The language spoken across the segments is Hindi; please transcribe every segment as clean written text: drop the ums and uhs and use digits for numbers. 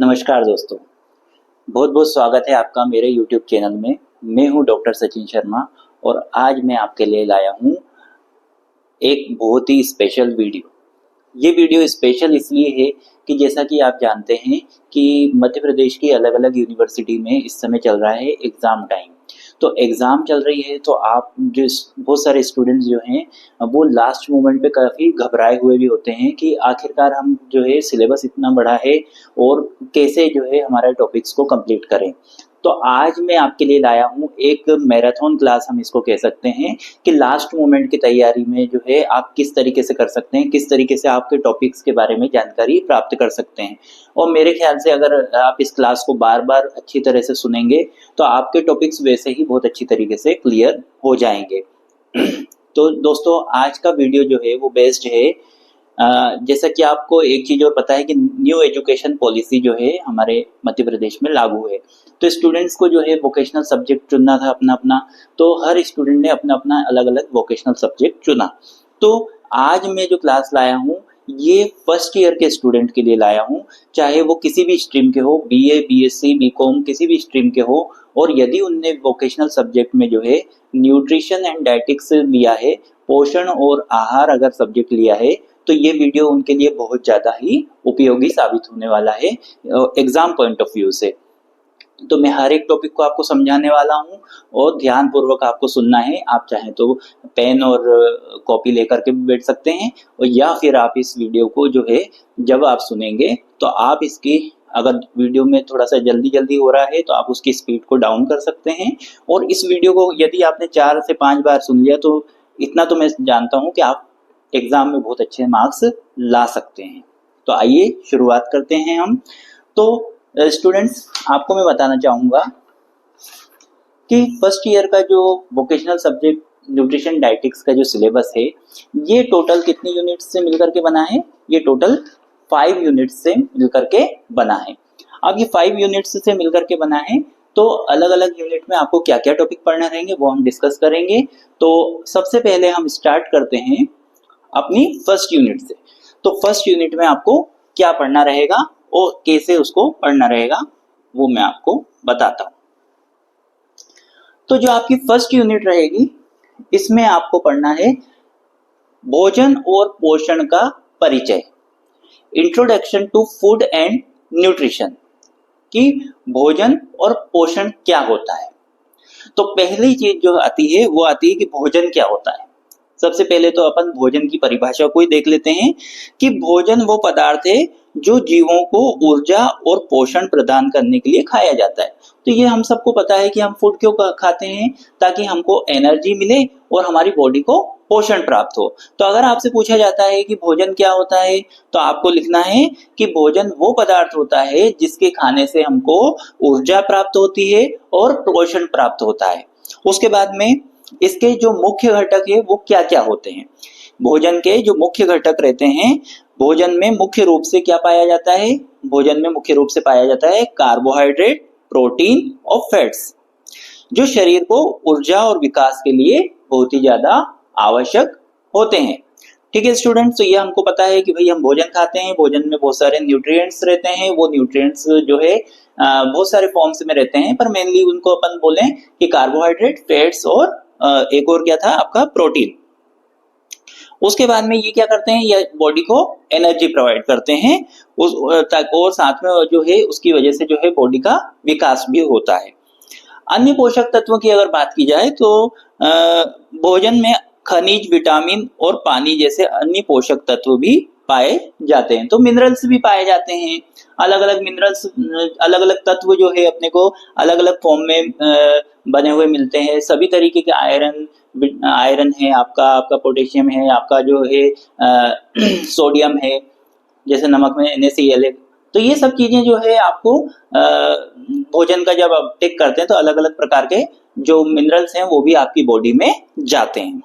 नमस्कार दोस्तों, बहुत बहुत स्वागत है आपका मेरे YouTube चैनल में। मैं हूं डॉक्टर सचिन शर्मा और आज मैं आपके लिए लाया हूं एक बहुत ही स्पेशल वीडियो। ये वीडियो स्पेशल इसलिए है कि जैसा कि आप जानते हैं कि मध्य प्रदेश की अलग अलग यूनिवर्सिटी में इस समय चल रहा है एग्ज़ाम टाइम। तो एग्ज़ाम चल रही है तो आप जो बहुत सारे स्टूडेंट्स जो हैं वो लास्ट मोमेंट पे काफ़ी घबराए हुए भी होते हैं कि आखिरकार हम जो है सिलेबस इतना बड़ा है और कैसे जो है हमारे टॉपिक्स को कंप्लीट करें। तो आज मैं आपके लिए लाया हूँ एक मैराथन क्लास, हम इसको कह सकते हैं कि लास्ट मोमेंट की तैयारी में जो है आप किस तरीके से कर सकते हैं, किस तरीके से आपके टॉपिक्स के बारे में जानकारी प्राप्त कर सकते हैं। और मेरे ख्याल से अगर आप इस क्लास को बार बार अच्छी तरह से सुनेंगे तो आपके टॉपिक्स वैसे ही बहुत अच्छी तरीके से क्लियर हो जाएंगे। तो दोस्तों, आज का वीडियो जो है वो बेस्ड है जैसा कि आपको एक चीज़ और पता है कि न्यू एजुकेशन पॉलिसी जो है हमारे मध्य प्रदेश में लागू है। तो स्टूडेंट्स को जो है वोकेशनल सब्जेक्ट चुनना था अपना अपना, तो हर स्टूडेंट ने अपना अपना अलग अलग वोकेशनल सब्जेक्ट चुना। तो आज मैं जो क्लास लाया हूँ ये फर्स्ट ईयर के स्टूडेंट के लिए लाया हूँ, चाहे वो किसी भी स्ट्रीम के हो, बीए, बीएससी, बीकॉम, किसी भी स्ट्रीम के हो। और यदि उनने वोकेशनल सब्जेक्ट में जो है न्यूट्रिशन एंड डाइटिक्स लिया है, पोषण और आहार अगर सब्जेक्ट लिया है, तो ये वीडियो उनके लिए बहुत ज़्यादा ही उपयोगी साबित होने वाला है एग्जाम पॉइंट ऑफ व्यू से। तो मैं हर एक टॉपिक को आपको समझाने वाला हूँ और ध्यानपूर्वक आपको सुनना है। आप चाहें तो पेन और कॉपी लेकर के भी बैठ सकते हैं, और या फिर आप इस वीडियो को जो है जब आप सुनेंगे तो आप इसकी, अगर वीडियो में थोड़ा सा जल्दी जल्दी हो रहा है तो आप उसकी स्पीड को डाउन कर सकते हैं। और इस वीडियो को यदि आपने 4 से 5 बार सुन लिया तो इतना तो मैं जानता हूँ कि आप एग्जाम में बहुत अच्छे मार्क्स ला सकते हैं। तो आइए शुरुआत करते हैं हम। तो स्टूडेंट्स, आपको मैं बताना चाहूँगा कि फर्स्ट ईयर का जो वोकेशनल सब्जेक्ट न्यूट्रिशन डाइटिक्स का जो सिलेबस है ये टोटल कितनी यूनिट्स से मिलकर के बना है? ये टोटल 5 यूनिट्स से मिलकर के बना है। अब ये 5 यूनिट्स से मिलकर के बना है तो अलग अलग यूनिट में आपको क्या क्या टॉपिक पढ़ना रहेंगे वो हम डिस्कस करेंगे। तो सबसे पहले हम स्टार्ट करते हैं अपनी फर्स्ट यूनिट से। तो फर्स्ट यूनिट में आपको क्या पढ़ना रहेगा और कैसे उसको पढ़ना रहेगा वो मैं आपको बताता हूँ। तो जो आपकी फर्स्ट यूनिट रहेगी इसमें आपको पढ़ना है भोजन और पोषण का परिचय, introduction to food and nutrition, कि भोजन और पोषण क्या होता है। तो पहली चीज जो आती है वो आती है कि भोजन क्या होता है। सबसे पहले तो अपन भोजन की परिभाषा को ही देख लेते हैं कि भोजन वो पदार्थ है जो जीवों को ऊर्जा और पोषण प्रदान करने के लिए खाया जाता है। तो ये हम सबको पता है कि हम फूड क्यों खाते हैं, ताकि हमको एनर्जी मिले और हमारी बॉडी को पोषण प्राप्त हो। तो अगर आपसे पूछा जाता है कि भोजन क्या होता है तो आपको लिखना है कि भोजन वो पदार्थ होता है जिसके खाने से हमको ऊर्जा प्राप्त होती है और पोषण प्राप्त होता है। उसके बाद में इसके जो मुख्य घटक है वो क्या क्या होते हैं। भोजन के जो मुख्य घटक रहते हैं, भोजन में मुख्य रूप से क्या पाया जाता है? भोजन में मुख्य रूप से पाया जाता है कार्बोहाइड्रेट, प्रोटीन और फैट्स, जो शरीर को ऊर्जा और विकास के लिए बहुत ही ज्यादा आवश्यक होते हैं। ठीक है स्टूडेंट्स, तो ये हमको पता है कि भाई हम भोजन खाते हैं, भोजन में बहुत सारे न्यूट्रिएंट्स रहते हैं। वो न्यूट्रिएंट्स जो है बहुत सारे फॉर्म्स में रहते हैं, पर मेनली उनको अपन बोलें कि कार्बोहाइड्रेट, फैट्स और एक और क्या था आपका, प्रोटीन। उसके बाद में ये क्या करते हैं, ये बॉडी को एनर्जी प्रोवाइड करते हैं और साथ में जो है उसकी वजह से जो है बॉडी का विकास भी होता है। अन्य पोषक तत्वों की अगर बात की जाए तो भोजन में खनिज, विटामिन और पानी जैसे अन्य पोषक तत्व भी पाए जाते हैं। तो मिनरल्स भी पाए जाते हैं, अलग अलग मिनरल्स, अलग अलग तत्व जो है अपने को अलग अलग फॉर्म में बने हुए मिलते हैं। सभी तरीके के आयरन है, आपका पोटेशियम है, आपका जो है सोडियम है, जैसे नमक में NaCl है। तो ये सब चीजें जो है आपको भोजन का जब आप टेक करते हैं तो अलग अलग प्रकार के जो मिनरल्स हैं वो भी आपकी बॉडी में जाते हैं।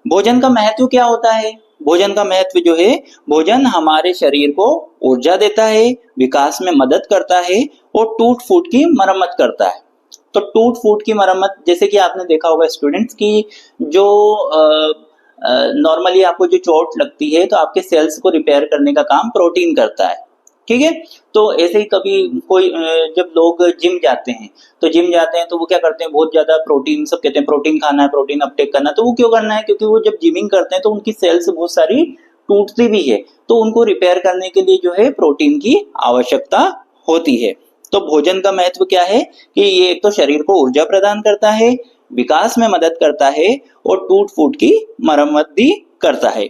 भोजन का महत्व क्या होता है? भोजन का महत्व जो है, भोजन हमारे शरीर को ऊर्जा देता है, विकास में मदद करता है और टूट फूट की मरम्मत करता है। तो टूट फूट की मरम्मत, जैसे कि आपने देखा होगा स्टूडेंट्स की जो नॉर्मली आपको जो चोट लगती है तो आपके सेल्स को रिपेयर करने का काम प्रोटीन करता है। ठीक है। तो ऐसे ही कभी कोई जब लोग जिम जाते हैं तो वो क्या करते हैं, बहुत ज्यादा प्रोटीन, सब कहते हैं प्रोटीन खाना है, प्रोटीन अपटेक करना है। तो वो क्यों करना है, क्योंकि वो जब जिमिंग करते हैं तो उनकी सेल्स बहुत सारी टूटती भी है, तो उनको रिपेयर करने के लिए जो है प्रोटीन की आवश्यकता होती है। तो भोजन का महत्व क्या है कि ये एक तो शरीर को ऊर्जा प्रदान करता है, विकास में मदद करता है और टूट फूट की मरम्मत भी करता है।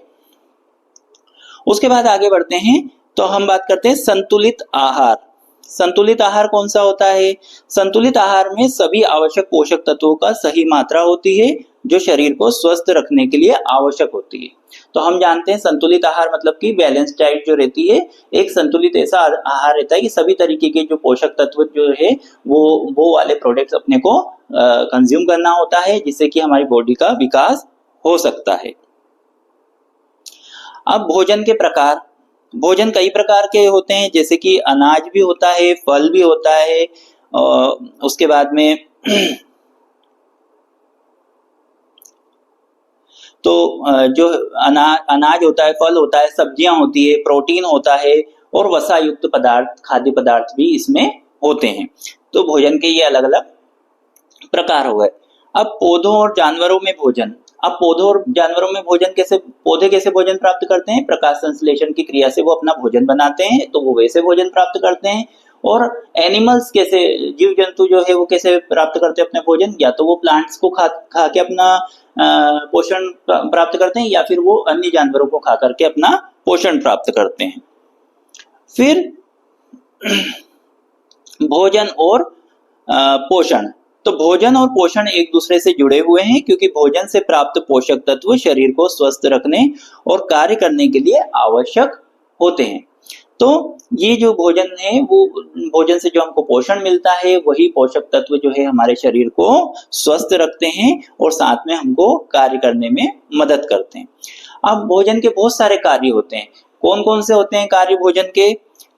उसके बाद आगे बढ़ते हैं तो हम बात करते हैं संतुलित आहार। संतुलित आहार कौन सा होता है? संतुलित आहार में सभी आवश्यक पोषक तत्वों का सही मात्रा होती है जो शरीर को स्वस्थ रखने के लिए आवश्यक होती है। तो हम जानते हैं संतुलित आहार मतलब कि बैलेंस डाइट जो रहती है, एक संतुलित ऐसा आहार रहता है कि सभी तरीके के जो पोषक तत्व जो है वो वाले प्रोडक्ट्स अपने को कंज्यूम करना होता है, जिससे कि हमारी बॉडी का विकास हो सकता है। अब भोजन के प्रकार, भोजन कई प्रकार के होते हैं, जैसे कि अनाज भी होता है, फल भी होता है, उसके बाद में तो जो अनाज होता है, फल होता है, सब्जियां होती है, प्रोटीन होता है और वसा युक्त पदार्थ, खाद्य पदार्थ भी इसमें होते हैं। तो भोजन के ये अलग अलग प्रकार हो गए। अब पौधों और जानवरों में भोजन। अब पौधों और जानवरों में भोजन पौधे कैसे भोजन प्राप्त करते हैं? प्रकाश संश्लेषण की क्रिया से वो अपना भोजन बनाते हैं, तो वो वैसे भोजन प्राप्त करते हैं। और एनिमल्स कैसे, जीव जंतु जो है वो कैसे प्राप्त करते हैं अपने भोजन? या तो वो प्लांट्स को खा के अपना पोषण प्राप्त करते हैं, या फिर वो अन्य जानवरों को खा करके अपना पोषण प्राप्त करते हैं। फिर भोजन और पोषण। तो भोजन और पोषण एक दूसरे से जुड़े हुए हैं, क्योंकि भोजन से प्राप्त पोषक तत्व शरीर को स्वस्थ रखने और कार्य करने के लिए आवश्यक होते हैं। तो ये जो भोजन है, वो भोजन से जो हमको पोषण मिलता है, वही पोषक तत्व जो है हमारे शरीर को स्वस्थ रखते हैं और साथ में हमको कार्य करने में मदद करते हैं। अब भोजन के बहुत सारे कार्य होते हैं। कौन कौन से होते हैं कार्य भोजन के?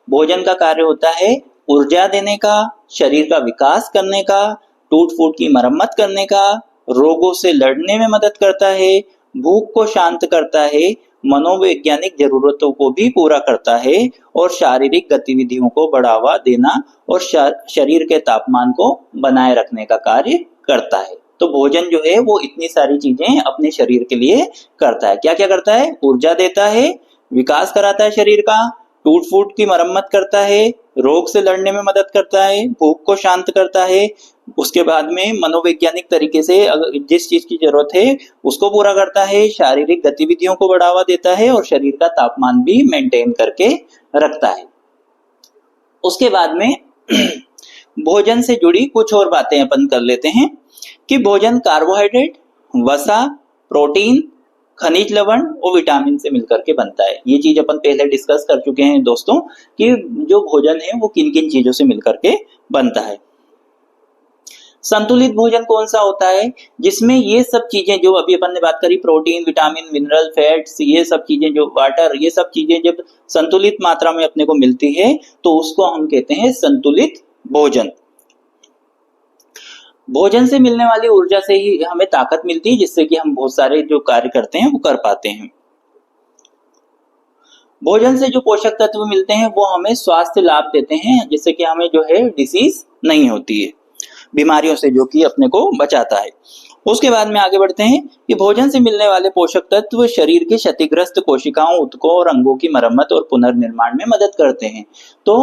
भोजन का कार्य होता है ऊर्जा देने का, शरीर का विकास करने का, टूट फूट की मरम्मत करने का, रोगों से लड़ने में मदद करता है, भूख को शांत करता है, मनोवैज्ञानिक जरूरतों को भी पूरा करता है और शारीरिक गतिविधियों को बढ़ावा देना और शरीर के तापमान को बनाए रखने का कार्य करता है। तो भोजन जो है वो इतनी सारी चीजें अपने शरीर के लिए करता है। क्या क्या करता है? ऊर्जा देता है, विकास कराता है शरीर का, टूट फूट की मरम्मत करता है, रोग से लड़ने में मदद करता है, भूख को शांत करता है, उसके बाद में मनोवैज्ञानिक तरीके से जिस चीज की जरूरत है उसको पूरा करता है, शारीरिक गतिविधियों को बढ़ावा देता है और शरीर का तापमान भी मेंटेन करके रखता है। उसके बाद में भोजन से जुड़ी कुछ और बातें अपन कर लेते हैं कि भोजन कार्बोहाइड्रेट, वसा, प्रोटीन, खनिज लवण और विटामिन से मिलकर के बनता है। ये चीज अपन पहले डिस्कस कर चुके हैं दोस्तों कि जो भोजन है वो किन किन चीजों से मिलकर के बनता है। संतुलित भोजन कौन सा होता है? जिसमें ये सब चीजें जो अभी अपन ने बात करी, प्रोटीन, विटामिन, मिनरल, फैट्स, ये सब चीजें, जो वाटर, ये सब चीजें जब संतुलित मात्रा में अपने को मिलती है तो उसको हम कहते हैं संतुलित भोजन। भोजन से मिलने वाली ऊर्जा से ही हमें ताकत मिलती है, जिससे कि हम बहुत सारे जो कार्य करते हैं वो कर पाते हैं। भोजन से जो पोषक तत्व मिलते हैं वो हमें स्वास्थ्य लाभ देते हैं, जिससे कि हमें जो है डिसीज नहीं होती है, बीमारियों से जो कि अपने को बचाता है। उसके बाद में आगे बढ़ते हैं कि भोजन से मिलने वाले पोषक तत्व शरीर के क्षतिग्रस्त कोशिकाओं, ऊतकों और अंगों की मरम्मत और पुनर्निर्माण में मदद करते हैं। तो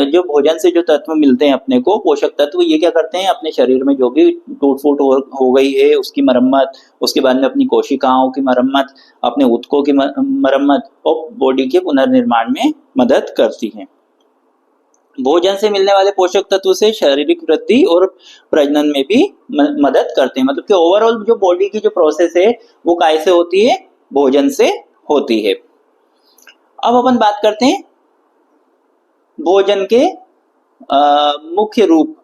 जो भोजन से जो तत्व मिलते हैं अपने को, पोषक तत्व, ये क्या करते हैं? अपने शरीर में जो भी टूट फूट हो गई है उसकी मरम्मत, उसके बाद में अपनी कोशिकाओं की मरम्मत, अपने ऊतकों की मरम्मत और बॉडी के पुनर्निर्माण में मदद करती है। भोजन से मिलने वाले पोषक तत्व से शारीरिक वृद्धि और प्रजनन में भी मदद करते हैं। मतलब कि ओवरऑल जो बॉडी की जो प्रोसेस है वो कैसे होती है? भोजन से होती है। अब अपन बात करते हैं भोजन के मुख्य रूप।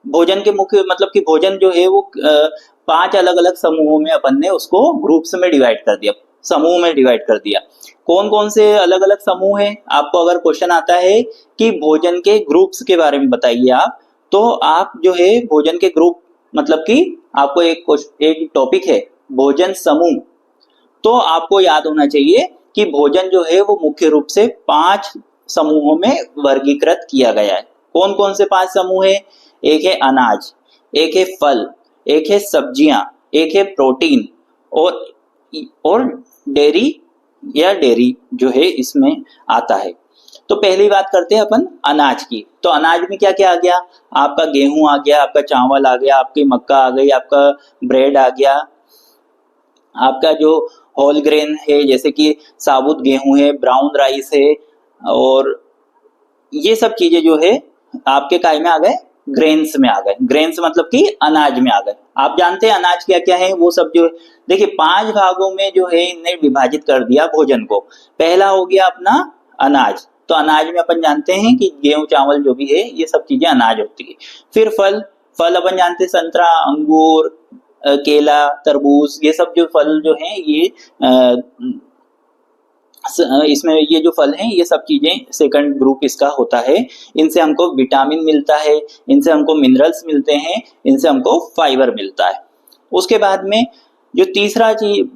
भोजन के मुख्य मतलब कि भोजन जो है वो 5 अलग अलग समूहों में अपन ने उसको ग्रुप्स में डिवाइड कर दिया, समूह में डिवाइड कर दिया। कौन कौन से अलग अलग समूह हैं? आपको अगर क्वेश्चन आता है कि भोजन के ग्रुप्स के बारे में बताइए आप, तो आप जो है भोजन के ग्रुप, मतलब कि आपको एक टॉपिक है भोजन समूह, तो आपको याद होना चाहिए कि भोजन जो है वो मुख्य रूप से 5 समूहों में वर्गीकृत किया गया है। कौन कौन से 5 समूह है? एक है अनाज, एक है फल, एक है सब्जियां, एक है प्रोटीन और डेयरी या डेयरी जो है इसमें आता है। तो पहली बात करते हैं अपन अनाज की। तो अनाज में क्या क्या आ गया? आपका गेहूं आ गया, आपका चावल आ गया, आपकी मक्का आ गई, आपका ब्रेड आ गया, आपका जो होल ग्रेन है जैसे कि साबुत गेहूं है, ब्राउन राइस है, और ये सब चीजें जो है आपके काय में आ गए? ग्रेन्स में आ गए। ग्रेन्स मतलब कि अनाज में आ गए। आप जानते हैं अनाज क्या क्या है? वो सब जो देखिए 5 भागों में जो है इन्हें विभाजित कर दिया भोजन को। पहला हो गया अपना अनाज। तो अनाज में अपन जानते हैं कि गेहूं चावल जो भी है ये सब चीजें अनाज होती है। फिर फल, फल अपन जानते हैं संतरा, अंगूर, केला, तरबूज, ये सब जो फल जो हैं ये इसमें ये जो फल हैं ये सब चीजें सेकंड ग्रुप इसका होता है। इनसे हमको विटामिन मिलता है, इनसे हमको मिनरल्स मिलते हैं, इनसे हमको फाइबर मिलता है। उसके बाद में जो तीसरा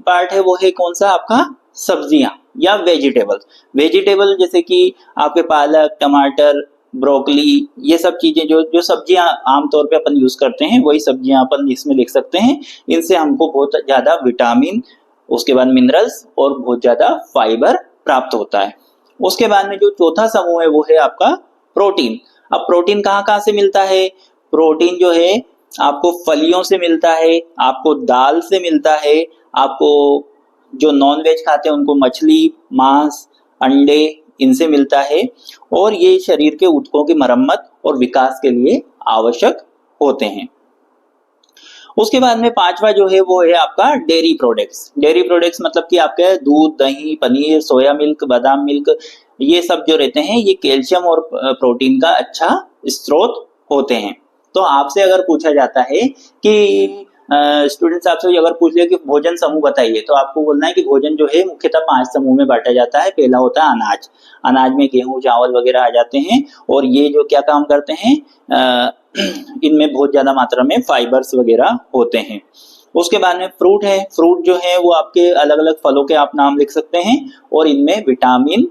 पार्ट है वो है कौन सा? आपका सब्जियां या वेजिटेबल्स। वेजिटेबल जैसे कि आपके पालक, टमाटर, ब्रोकली, ये सब चीजें जो जो सब्जियां आमतौर पे अपन यूज करते हैं वही सब्जियां अपन इसमें लिख सकते हैं। इनसे हमको बहुत ज्यादा विटामिन, उसके बाद मिनरल्स और बहुत ज्यादा फाइबर प्राप्त होता है। उसके बाद में जो चौथा समूह है वो है आपका प्रोटीन। अब प्रोटीन कहाँ कहाँ से मिलता है? प्रोटीन जो है आपको फलियों से मिलता है, आपको दाल से मिलता है, आपको जो नॉन वेज खाते हैं उनको मछली, मांस, अंडे, इनसे मिलता है, और ये शरीर के ऊतकों की मरम्मत और विकास के लिए आवश्यक होते हैं। उसके बाद में 5वां जो है वो है आपका डेयरी प्रोडक्ट्स। डेयरी प्रोडक्ट्स मतलब कि आपके दूध, दही, पनीर, सोया मिल्क, बादाम मिल्क, ये सब जो रहते हैं ये कैल्शियम और प्रोटीन का अच्छा स्रोत होते हैं। तो आपसे अगर पूछा जाता है कि स्टूडेंट्स आपसे अगर पूछ ले कि भोजन समूह बताइए, तो आपको बोलना है कि भोजन जो है मुख्यतः 5 समूह में बांटा जाता है। पहला होता है अनाज। अनाज में गेहूं, चावल वगैरह आ जाते हैं, और ये जो क्या काम करते हैं, इनमें बहुत ज्यादा मात्रा में फाइबर्स वगैरह होते हैं। उसके बाद में फ्रूट है। फ्रूट जो है वो आपके अलग अलग फलों के आप नाम लिख सकते हैं, और इनमें विटामिन,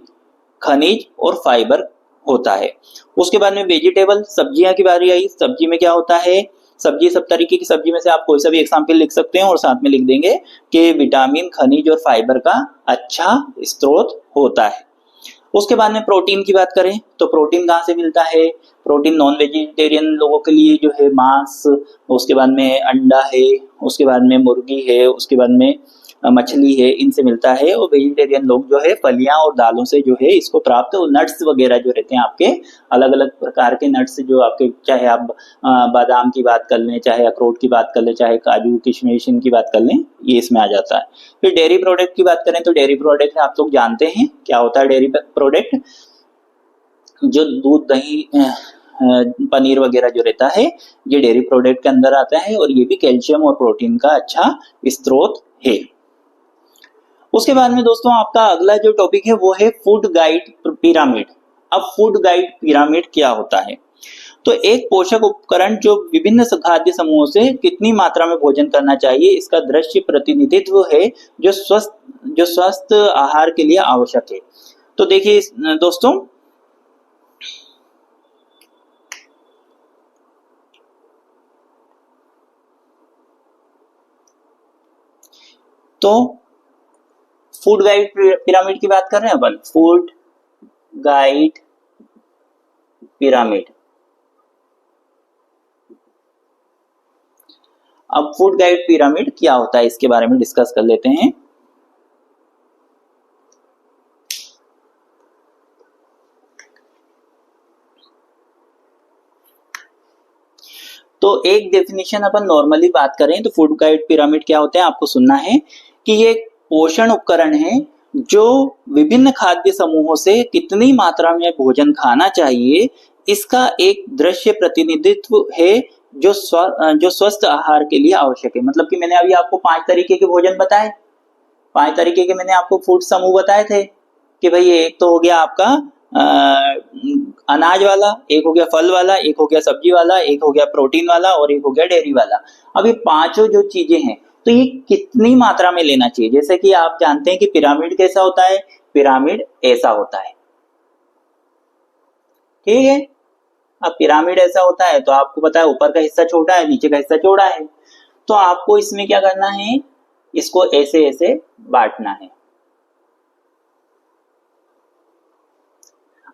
खनिज और फाइबर होता है। उसके बाद में वेजिटेबल, सब्जियां की बारी आई। सब्जी में क्या होता है? सब्जी, सब तरीके की सब्जी में से आप कोई सा भी एग्जाम्पल लिख सकते हैं और साथ में लिख देंगे कि विटामिन, खनिज और फाइबर का अच्छा स्रोत होता है। उसके बाद में प्रोटीन की बात करें तो प्रोटीन कहाँ से मिलता है? प्रोटीन नॉन वेजिटेरियन लोगों के लिए जो है मांस, उसके बाद में अंडा है, उसके बाद में मुर्गी है, उसके बाद में मछली है, इनसे मिलता है। और वेजिटेरियन लोग जो है फलियां और दालों से जो है इसको प्राप्त, और नट्स वगैरह जो रहते हैं आपके, अलग अलग प्रकार के नट्स जो आपके, चाहे आप बादाम की बात कर लें, चाहे अखरोट की बात कर लें, चाहे काजू किशमिश इनकी बात कर लें, ये इसमें आ जाता है। फिर डेयरी प्रोडक्ट की बात करें तो डेयरी प्रोडक्ट आप लोग जानते हैं क्या होता है। डेयरी प्रोडक्ट जो दूध, दही, पनीर वगैरह जो रहता है ये डेयरी प्रोडक्ट के अंदर आता है, और ये भी कैल्शियम और प्रोटीन का अच्छा स्रोत है। उसके बाद में दोस्तों आपका अगला जो टॉपिक है वो है फूड गाइड पिरामिड। अब फूड गाइड पिरामिड क्या होता है? तो एक पोषक उपकरण जो विभिन्न खाद्य समूहों से कितनी मात्रा में भोजन करना चाहिए इसका दृश्य प्रतिनिधित्व है, जो स्वस्थ आहार के लिए आवश्यक है। तो देखिए दोस्तों, तो फूड गाइड पिरामिड की बात कर रहे हैं अपन। Food guide pyramid. अब फूड गाइड पिरामिड क्या होता है इसके बारे में डिस्कस कर लेते हैं। तो एक डेफिनेशन अपन नॉर्मली बात करें तो फूड गाइड पिरामिड क्या होता है आपको सुनना है कि ये पोषण उपकरण है जो विभिन्न खाद्य समूहों से कितनी मात्रा में भोजन खाना चाहिए इसका एक दृश्य प्रतिनिधित्व है, जो स्वस्थ आहार के लिए आवश्यक है। मतलब कि मैंने अभी आपको 5 तरीके के भोजन बताए, 5 तरीके के मैंने आपको फूड समूह बताए थे कि भाई एक तो हो गया आपका अनाज वाला, एक हो गया फल वाला, एक हो गया सब्जी वाला, एक हो गया प्रोटीन वाला, और एक हो गया डेयरी वाला। अब ये पांचों जो चीजें हैं तो ये कितनी मात्रा में लेना चाहिए? जैसे कि आप जानते हैं कि पिरामिड कैसा होता है, पिरामिड ऐसा होता है। ठीक है। अब पिरामिड ऐसा होता है तो आपको पता है ऊपर का हिस्सा छोटा है, नीचे का हिस्सा चौड़ा है, तो आपको इसमें क्या करना है, इसको ऐसे ऐसे बांटना है।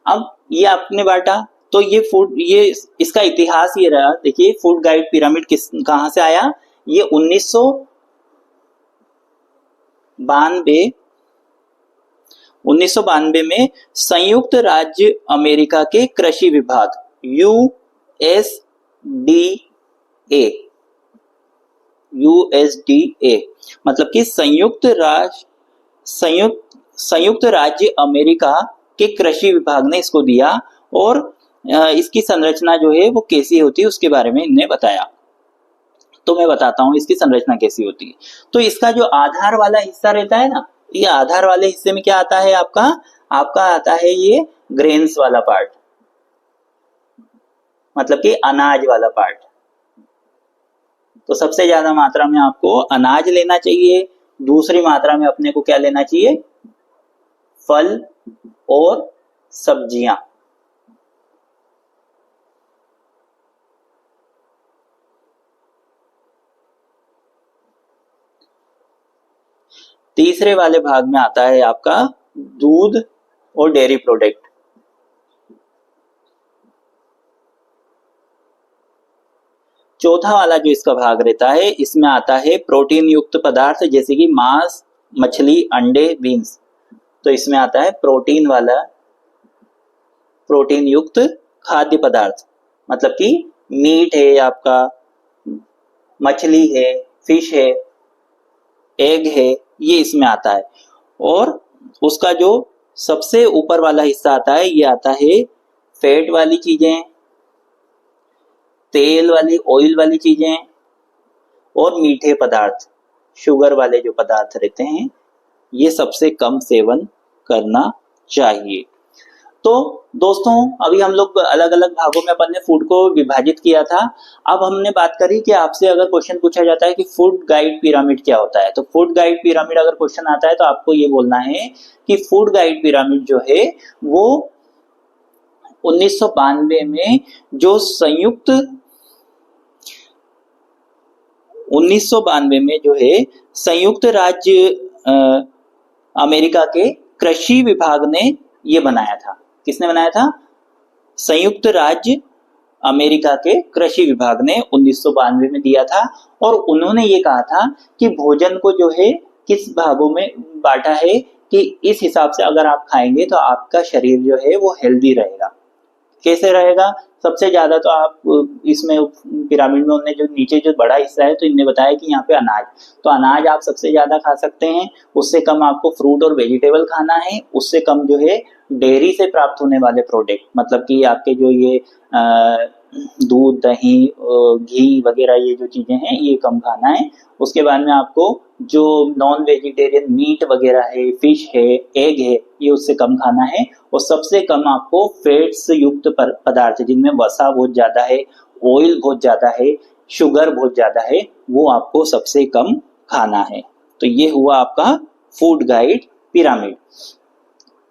अब ये आपने बांटा तो ये फूड, ये इसका इतिहास ये रहा। देखिए फूड गाइड पिरामिड कहां से आया, ये 1992 में संयुक्त राज्य अमेरिका के कृषि विभाग यूएसडीए मतलब कि संयुक्त राज्य अमेरिका के कृषि विभाग ने इसको दिया, और इसकी संरचना जो है वो कैसी होती है उसके बारे में इन्हें बताया। तो मैं बताता हूं इसकी संरचना कैसी होती है। तो इसका जो आधार वाला हिस्सा रहता है ना, ये आधार वाले हिस्से में क्या आता है, आपका आता है ये ग्रेन्स वाला पार्ट, मतलब कि अनाज वाला पार्ट। तो सबसे ज्यादा मात्रा में आपको अनाज लेना चाहिए, दूसरी मात्रा में अपने को क्या लेना चाहिए, फल और सब्जियां। तीसरे वाले भाग में आता है आपका दूध और डेयरी प्रोडक्ट। चौथा वाला जो इसका भाग रहता है, इसमें आता है प्रोटीन युक्त पदार्थ, जैसे कि मांस, मछली, अंडे, बीन्स। तो इसमें आता है प्रोटीन युक्त खाद्य पदार्थ, मतलब कि मीट है आपका, मछली है, फिश है, एग है, ये इसमें आता है। और उसका जो सबसे ऊपर वाला हिस्सा आता है, ये आता है फैट वाली चीजें, तेल वाली, ऑयल वाली चीजें, और मीठे पदार्थ, शुगर वाले जो पदार्थ रहते हैं, ये सबसे कम सेवन करना चाहिए। तो दोस्तों अभी हम लोग अलग अलग भागों में अपन ने फूड को विभाजित किया था। अब हमने बात करी कि आपसे अगर क्वेश्चन पूछा जाता है कि फूड गाइड पिरामिड क्या होता है, तो फूड गाइड पिरामिड अगर क्वेश्चन आता है तो आपको ये बोलना है कि फूड गाइड पिरामिड जो है वो 1992 में जो संयुक्त 1992 में जो है संयुक्त राज्य अमेरिका के कृषि विभाग ने ये बनाया था। किसने बनाया था, संयुक्त राज्य अमेरिका के कृषि विभाग ने 1992 में दिया था। और उन्होंने ये कहा था कि भोजन को जो है किस भागों में बांटा है, कि इस हिसाब से अगर आप खाएंगे तो आपका शरीर जो है वो हेल्दी रहेगा। कैसे रहेगा, सबसे ज्यादा तो आप इसमें पिरामिड में उन्होंने जो नीचे जो बड़ा हिस्सा है, तो इन्हें बताया कि यहाँ पे अनाज, तो अनाज आप सबसे ज्यादा खा सकते हैं, उससे कम आपको फ्रूट और वेजिटेबल खाना है, उससे कम जो है डेयरी से प्राप्त होने वाले प्रोडक्ट, मतलब कि आपके जो ये दूध, दही, घी वगैरह ये जो चीजें हैं ये कम खाना है। उसके बाद में आपको जो नॉन वेजिटेरियन मीट वगैरह है, फिश है, एग है, ये उससे कम खाना है। और सबसे कम आपको फैट्स युक्त पदार्थ जिनमें वसा बहुत ज्यादा है, ऑयल बहुत ज्यादा है, शुगर बहुत ज्यादा है, वो आपको सबसे कम खाना है। तो ये हुआ आपका फूड गाइड पिरामिड।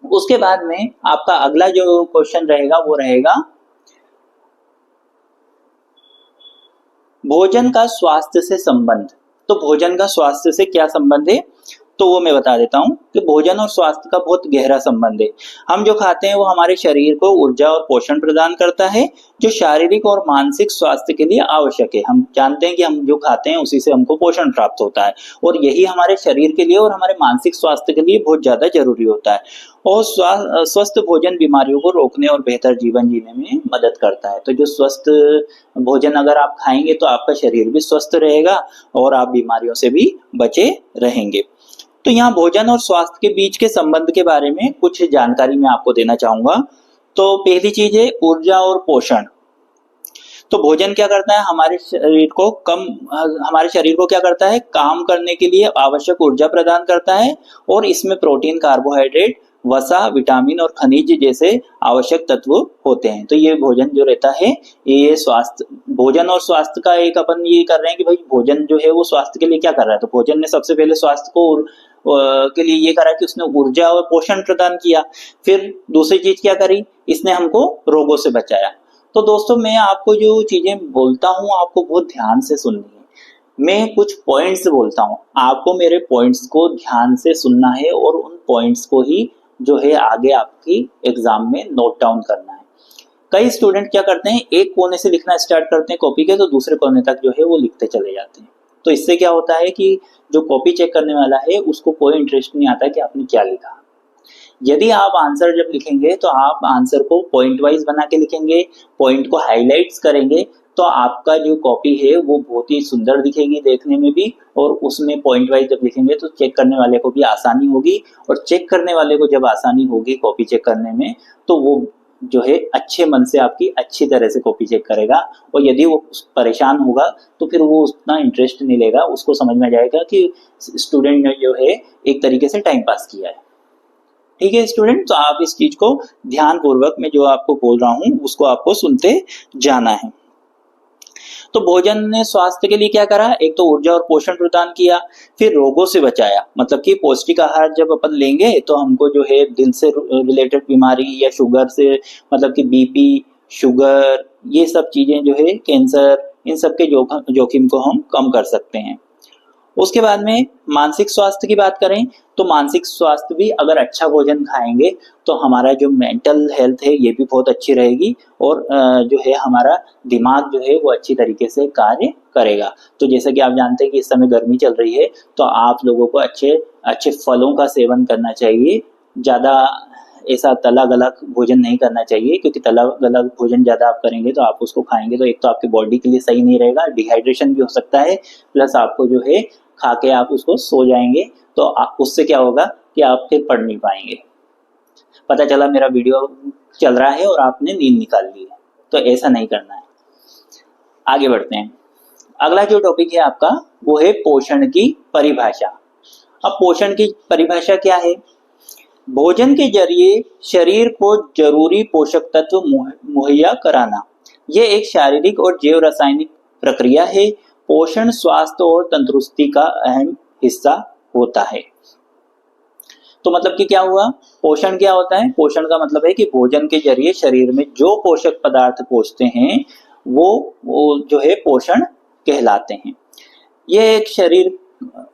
उसके बाद में आपका अगला जो क्वेश्चन रहेगा वो रहेगा भोजन का स्वास्थ्य से संबंध। तो भोजन का स्वास्थ्य से क्या संबंध है, तो वो मैं बता देता हूं कि भोजन और स्वास्थ्य का बहुत गहरा संबंध है। हम जो खाते हैं वो हमारे शरीर को ऊर्जा और पोषण प्रदान करता है, जो शारीरिक और मानसिक स्वास्थ्य के लिए आवश्यक है। हम जानते हैं कि हम जो खाते हैं उसी से हमको पोषण प्राप्त होता है, और यही हमारे शरीर के लिए और हमारे मानसिक स्वास्थ्य के लिए बहुत ज्यादा जरूरी होता है। और स्वस्थ भोजन बीमारियों को रोकने और बेहतर जीवन जीने में मदद करता है। तो जो स्वस्थ भोजन अगर आप खाएंगे तो आपका शरीर भी स्वस्थ रहेगा और आप बीमारियों से भी बचे रहेंगे। तो यहाँ भोजन और स्वास्थ्य के बीच के संबंध के बारे में कुछ जानकारी मैं आपको देना चाहूंगा। तो पहली चीज है ऊर्जा और पोषण। तो भोजन क्या करता है, हमारे शरीर को क्या करता है, काम करने के लिए आवश्यक ऊर्जा प्रदान करता है, और इसमें प्रोटीन, कार्बोहाइड्रेट, वसा, विटामिन और खनिज जैसे आवश्यक तत्व होते हैं। तो ये भोजन जो रहता है ये स्वास्थ्य, भोजन और स्वास्थ्य का एक अपन ये कर रहे हैं कि भाई भोजन जो है वो स्वास्थ्य के लिए क्या कर रहा है। तो भोजन ने सबसे पहले स्वास्थ्य को के लिए ये करा कि उसने ऊर्जा और पोषण प्रदान किया। फिर दूसरी चीज क्या करी, इसने हमको रोगों से बचाया। तो दोस्तों मैं आपको जो चीजें बोलता हूँ आपको बहुत ध्यान से सुननी है। मैं कुछ पॉइंट्स बोलता हूँ, आपको मेरे पॉइंट्स को ध्यान से सुनना है और उन पॉइंट्स को ही जो है आगे आपकी एग्जाम में नोट डाउन करना है। कई स्टूडेंट क्या करते हैं, एक कोने से लिखना स्टार्ट करते हैं कॉपी के, तो दूसरे कोने तक जो है वो लिखते चले जाते हैं। तो इससे क्या होता है कि जो कॉपी चेक करने वाला है उसको कोई इंटरेस्ट नहीं आता कि आपने क्या लिखा। यदि आप आंसर जब लिखेंगे तो आप आंसर को पॉइंट वाइज बना के लिखेंगे, पॉइंट को हाईलाइट्स करेंगे, तो आपका जो कॉपी है वो बहुत ही सुंदर दिखेगी देखने में भी, और उसमें पॉइंट वाइज जब लिखेंगे तो चेक करने वाले को भी आसानी होगी, और चेक करने वाले को जब आसानी होगी कॉपी चेक करने में तो वो जो है अच्छे मन से आपकी अच्छी तरह से कॉपी चेक करेगा। और यदि वो परेशान होगा तो फिर वो उतना इंटरेस्ट नहीं लेगा, उसको समझ में जाएगा कि स्टूडेंट ने जो है एक तरीके से टाइम पास किया है। ठीक है स्टूडेंट, तो आप इस चीज को ध्यान पूर्वक मैं जो आपको बोल रहा हूँ उसको आपको सुनते जाना है। तो भोजन ने स्वास्थ्य के लिए क्या करा, एक तो ऊर्जा और पोषण प्रदान किया, फिर रोगों से बचाया, मतलब कि पौष्टिक आहार जब अपन लेंगे तो हमको जो है दिल से रिलेटेड बीमारी या शुगर से, मतलब कि बीपी, शुगर, ये सब चीजें जो है, कैंसर, इन सब के जोखिम को हम कम कर सकते हैं। उसके बाद में मानसिक स्वास्थ्य की बात करें तो मानसिक स्वास्थ्य भी अगर अच्छा भोजन खाएंगे तो हमारा जो मेंटल हेल्थ है ये भी बहुत अच्छी रहेगी, और जो है हमारा दिमाग जो है वो अच्छी तरीके से कार्य करेगा। तो जैसे कि आप जानते हैं कि इस समय गर्मी चल रही है, तो आप लोगों को अच्छे अच्छे फलों का सेवन करना चाहिए, ज़्यादा ऐसा तला गला भोजन नहीं करना चाहिए, क्योंकि तला गला भोजन ज़्यादा आप करेंगे तो आप उसको खाएंगे तो एक तो आपकी बॉडी के लिए सही नहीं रहेगा, डिहाइड्रेशन भी हो सकता है, प्लस आपको जो है खा के आप उसको सो जाएंगे, तो उससे क्या होगा कि आप फिर पढ़ नहीं पाएंगे। पता चला मेरा वीडियो चल रहा है और आपने नींद निकाल ली है, तो ऐसा नहीं करना है। आगे बढ़ते हैं। अगला जो टॉपिक है आपका वो है पोषण की परिभाषा। अब पोषण की परिभाषा क्या है, भोजन के जरिए शरीर को जरूरी पोषक तत्व मुहैया कराना, यह एक शारीरिक और जैव रासायनिक प्रक्रिया है। पोषण स्वास्थ्य और तंदुरुस्ती का अहम हिस्सा होता है। तो मतलब कि क्या हुआ, पोषण क्या होता है, पोषण का मतलब है कि भोजन के जरिए शरीर में जो पोषक पदार्थ पहुंचते हैं वो जो है पोषण कहलाते हैं। यह एक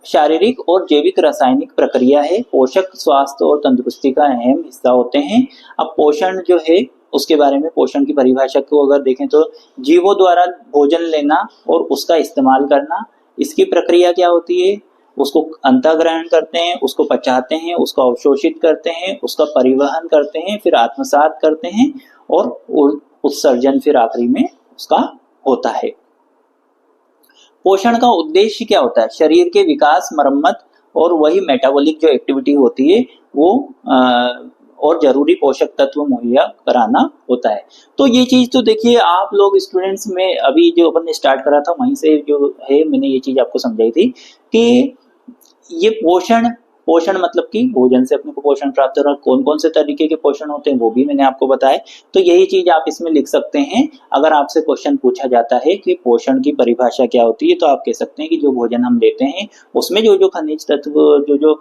शारीरिक और जैविक रासायनिक प्रक्रिया है। पोषक स्वास्थ्य और तंदुरुस्ती का अहम हिस्सा होते हैं। अब पोषण जो है उसके बारे में, पोषण की परिभाषा को अगर देखें तो जीवों द्वारा भोजन लेना और उसका इस्तेमाल करना, इसकी प्रक्रिया क्या होती है, उसको अंतःग्रहण करते हैं, उसको पचाते हैं, उसको अवशोषित करते हैं, उसका परिवहन करते हैं, फिर आत्मसात करते हैं और उत्सर्जन फिर आखिरी में उसका होता है। पोषण का उद्देश्य क्या होता है, शरीर के विकास, मरम्मत और वही मेटाबॉलिक जो एक्टिविटी होती है वो और जरूरी पोषक तत्व मुहैया कराना होता है। तो ये चीज तो देखिए आप लोग स्टूडेंट्स में अभी जो अपन ने स्टार्ट करा था वहीं से जो है मैंने ये चीज आपको समझाई थी कि ये पोषण मतलब कि भोजन से अपने को पोषण प्राप्त हो रहा है। कौन कौन से तरीके के पोषण होते हैं वो भी मैंने आपको बताया। तो यही चीज आप इसमें लिख सकते हैं। अगर आपसे क्वेश्चन पूछा जाता है कि पोषण की परिभाषा क्या होती है, तो आप कह सकते हैं कि जो भोजन हम लेते हैं उसमें जो जो खनिज तत्व, जो जो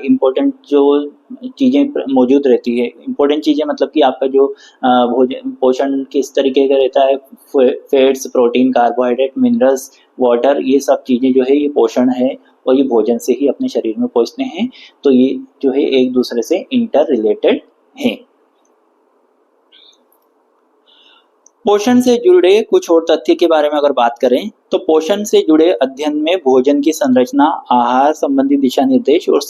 इम्पोर्टेंट जो चीजें मौजूद रहती है, इम्पोर्टेंट चीजें मतलब कि आपका जो भोजन पोषण किस तरीके का रहता है, fats, protein, carbohydrate, minerals, water, ये सब चीजें जो है ये पोषण है और ये भोजन से ही अपने शरीर में पहुंचते हैं। तो ये जो है एक दूसरे से इंटर रिलेटेड हैं। पोषण से जुड़े कुछ और तथ्य के बारे में अगर बात करें तो पोषण से जुड़े अध्ययन में भोजन की संरचना, आहार संबंधी दिशा निर्देश और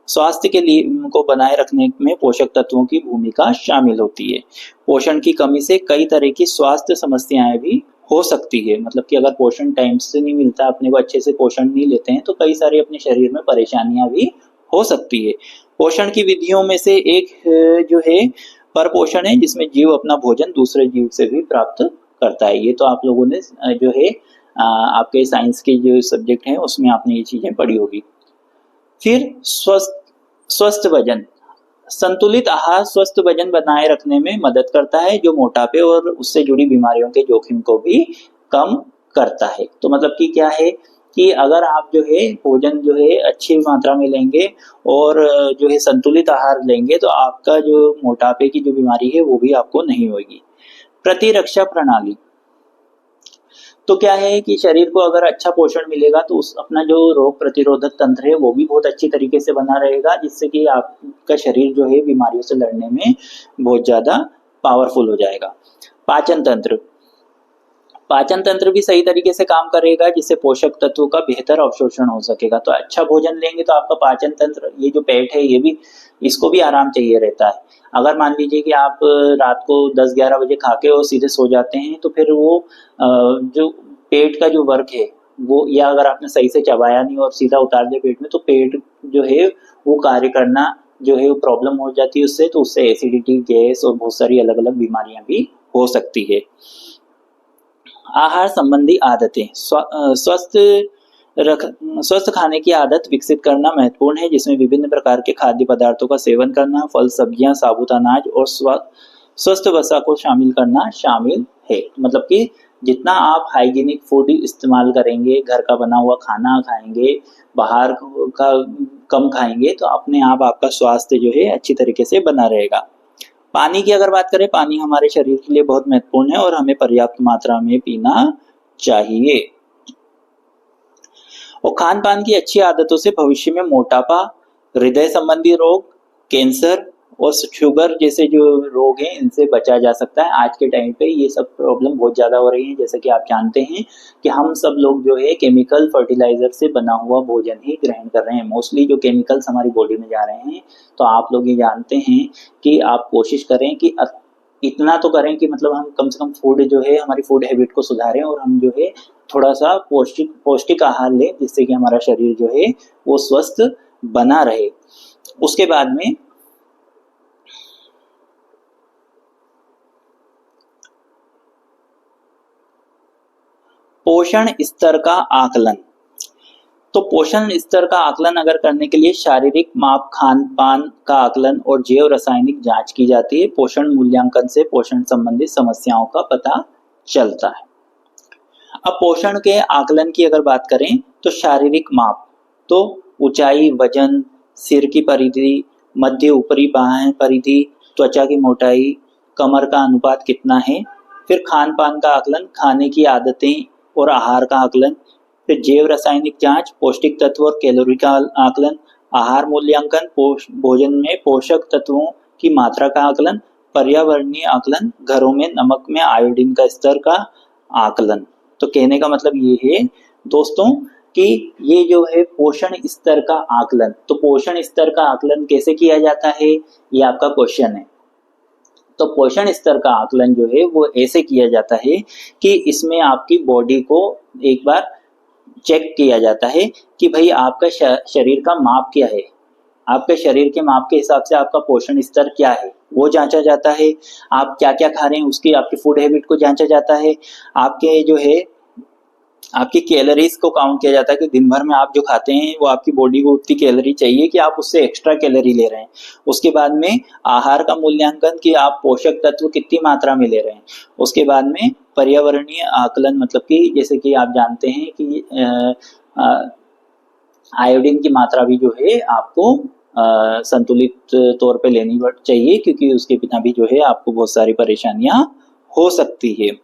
स्वास्थ्य के लिए को बनाए रखने में पोषक तत्वों की भूमिका शामिल होती है। पोषण की कमी से कई तरह की स्वास्थ्य समस्याएं भी हो सकती है, मतलब कि अगर पोषण टाइम से नहीं मिलता, अपने को अच्छे से पोषण नहीं लेते हैं तो कई सारी अपने शरीर में परेशानियां भी हो सकती है। पोषण की विधियों में से एक जो है परपोषण है, जिसमें जीव अपना भोजन दूसरे जीव से भी प्राप्त करता है। ये तो आप लोगों ने जो है आपके साइंस के जो सब्जेक्ट हैं उसमें आपने ये चीजें पढ़ी होगी। फिर स्वस्थ वजन, संतुलित आहार स्वस्थ वजन बनाए रखने में मदद करता है, जो मोटापे और उससे जुड़ी बीमारियों के जोखिम को भी कम करता है। तो मतलब कि क्या है कि अगर आप जो है भोजन जो है अच्छी मात्रा में लेंगे और जो है संतुलित आहार लेंगे तो आपका जो मोटापे की जो बीमारी है वो भी आपको नहीं होगी। प्रतिरक्षा प्रणाली, तो क्या है कि शरीर को अगर अच्छा पोषण मिलेगा तो उस अपना जो रोग प्रतिरोधक तंत्र है वो भी बहुत अच्छी तरीके से बना रहेगा, जिससे कि आपका शरीर जो है बीमारियों से लड़ने में बहुत ज्यादा पावरफुल हो जाएगा। पाचन तंत्र, पाचन तंत्र भी सही तरीके से काम करेगा, जिससे पोषक तत्वों का बेहतर अवशोषण हो सकेगा। तो अच्छा भोजन लेंगे तो आपका पाचन तंत्र, ये जो पेट है ये भी, इसको भी आराम चाहिए रहता है। अगर मान लीजिए कि आप रात को 10-11 बजे खा के और सीधे सो जाते हैं तो फिर वो जो पेट का जो वर्क है वो, या अगर आपने सही से चबाया नहीं और सीधा उतार दिया पेट में, तो पेट जो है वो कार्य करना जो है वो प्रॉब्लम हो जाती है उससे, तो उससे एसिडिटी, गैस और बहुत सारी अलग अलग बीमारियां भी हो सकती है। आहार संबंधी आदतें, स्वस्थ खाने की आदत विकसित करना महत्वपूर्ण है, जिसमें विभिन्न प्रकार के खाद्य पदार्थों का सेवन करना, फल, सब्जियां, साबुत अनाज और स्वस्थ वसा को शामिल करना शामिल है। मतलब कि जितना आप हाइजीनिक फूड इस्तेमाल करेंगे, घर का बना हुआ खाना खाएंगे, बाहर का कम खाएंगे, तो अपने आप आपका स्वास्थ्य जो है अच्छी तरीके से बना रहेगा। पानी की अगर बात करें, पानी हमारे शरीर के लिए बहुत महत्वपूर्ण है और हमें पर्याप्त मात्रा में पीना चाहिए। और खान पान की अच्छी आदतों से भविष्य में मोटापा, हृदय संबंधी रोग, कैंसर और शुगर जैसे जो रोग हैं इनसे बचा जा सकता है। आज के टाइम पे ये सब प्रॉब्लम बहुत ज्यादा हो रही है, जैसे कि आप जानते हैं कि हम सब लोग जो है केमिकल फर्टिलाइजर से बना हुआ भोजन ही ग्रहण कर रहे हैं। मोस्टली जो केमिकल्स हमारी बॉडी में जा रहे हैं, तो आप लोग ये जानते हैं कि आप कोशिश करें कि इतना तो करें कि मतलब हम कम से कम फूड जो है, हमारी फूड हैबिट को सुधारें और हम जो है थोड़ा सा पौष्टिक आहार लें, जिससे कि हमारा शरीर जो है वो स्वस्थ बना रहे। उसके बाद में पोषण स्तर का आकलन, तो पोषण स्तर का आकलन अगर करने के लिए शारीरिक माप, खान पान का आकलन और जैव रासायनिक जांच की जाती है। पोषण मूल्यांकन से पोषण संबंधी समस्याओं का पता चलता है। अब पोषण के आकलन की अगर बात करें तो शारीरिक माप, तो ऊंचाई, वजन, सिर की परिधि, मध्य ऊपरी बाहें परिधि, त्वचा की मोटाई, कमर का अनुपात कितना है। फिर खान पान का आकलन, खाने की आदतें और आहार का आकलन। फिर जैव रासायनिक जांच, पौष्टिक तत्व और कैलोरी का आकलन। आहार मूल्यांकन, भोजन में पोषक तत्वों की मात्रा का आकलन। पर्यावरणीय आकलन, घरों में नमक में आयोडीन का स्तर का आकलन। तो कहने का मतलब ये है दोस्तों कि ये जो है पोषण स्तर का आकलन, तो पोषण स्तर का आकलन कैसे किया जाता है, ये आपका क्वेश्चन है। तो पोषण स्तर का आकलन जो है वो ऐसे किया जाता है कि इसमें आपकी बॉडी को एक बार चेक किया जाता है कि भाई आपका शरीर का माप क्या है, आपके शरीर के माप के हिसाब से आपका पोषण स्तर क्या है वो जांचा जाता है। आप क्या क्या खा रहे हैं उसकी, आपकी फूड हैबिट को जांचा जाता है। आपके जो है आपकी कैलोरीज को काउंट किया जाता है कि दिन भर में आप जो खाते हैं वो आपकी बॉडी को उतनी कैलोरी चाहिए कि आप उससे एक्स्ट्रा कैलोरी ले रहे हैं। उसके बाद में आहार का मूल्यांकन कि आप पोषक तत्व कितनी मात्रा में ले रहे हैं। उसके बाद में पर्यावरणीय आकलन, मतलब कि जैसे कि आप जानते हैं कि आयोडीन की मात्रा भी जो है आपको संतुलित तौर पे लेनी चाहिए, क्योंकि उसके बिना भी जो है आपको बहुत सारी परेशानियां हो सकती है।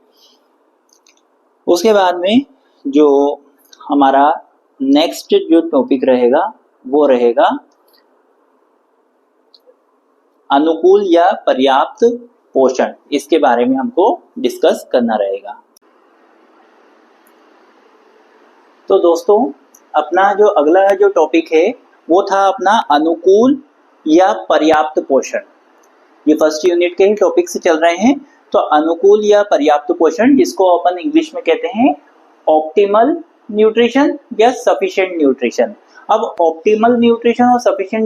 उसके बाद में जो हमारा नेक्स्ट जो टॉपिक रहेगा वो रहेगा अनुकूल या पर्याप्त पोषण। इसके बारे में हमको डिस्कस करना रहेगा। तो दोस्तों अपना जो अगला जो टॉपिक है वो था अपना अनुकूल या पर्याप्त पोषण। ये फर्स्ट यूनिट के ही टॉपिक से चल रहे हैं। तो अनुकूल या पर्याप्त पोषण, जिसको अपन इंग्लिश में कहते हैं ऑप्टिमल न्यूट्रिशन या सफिशिएंट न्यूट्रिशन। अब ऑप्टिमल न्यूट्रिशन और सफिशिएंट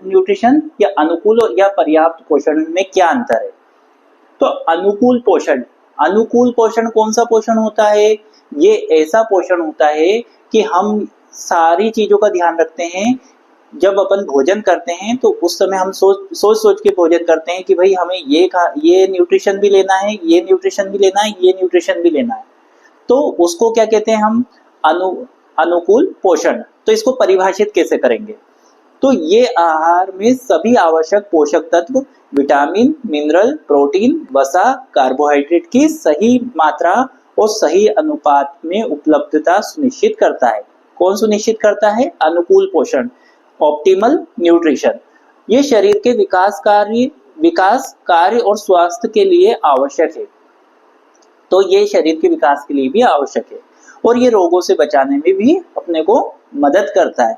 न्यूट्रिशन या अनुकूल या पर्याप्त पोषण में क्या अंतर है। तो अनुकूल पोषण कौन सा पोषण होता है? ये ऐसा पोषण होता है कि हम सारी चीजों का ध्यान रखते हैं। जब अपन भोजन करते हैं तो उस समय हम सोच के भोजन करते हैं कि भाई हमें ये न्यूट्रिशन भी लेना है, ये न्यूट्रिशन भी लेना है, ये न्यूट्रिशन भी लेना है। तो उसको क्या कहते हैं हम अनुकूल पोषण। तो इसको परिभाषित कैसे करेंगे? तो ये आहार में सभी आवश्यक पोषक तत्व, विटामिन, मिनरल, प्रोटीन, वसा, कार्बोहाइड्रेट की सही मात्रा और सही अनुपात में उपलब्धता सुनिश्चित करता है। कौन सुनिश्चित करता है? अनुकूल पोषण, ऑप्टिमल न्यूट्रिशन। ये शरीर के विकास कार्य और स्वास्थ्य के लिए आवश्यक है। तो ये शरीर के विकास के लिए भी आवश्यक है और ये रोगों से बचाने में भी अपने को मदद करता है।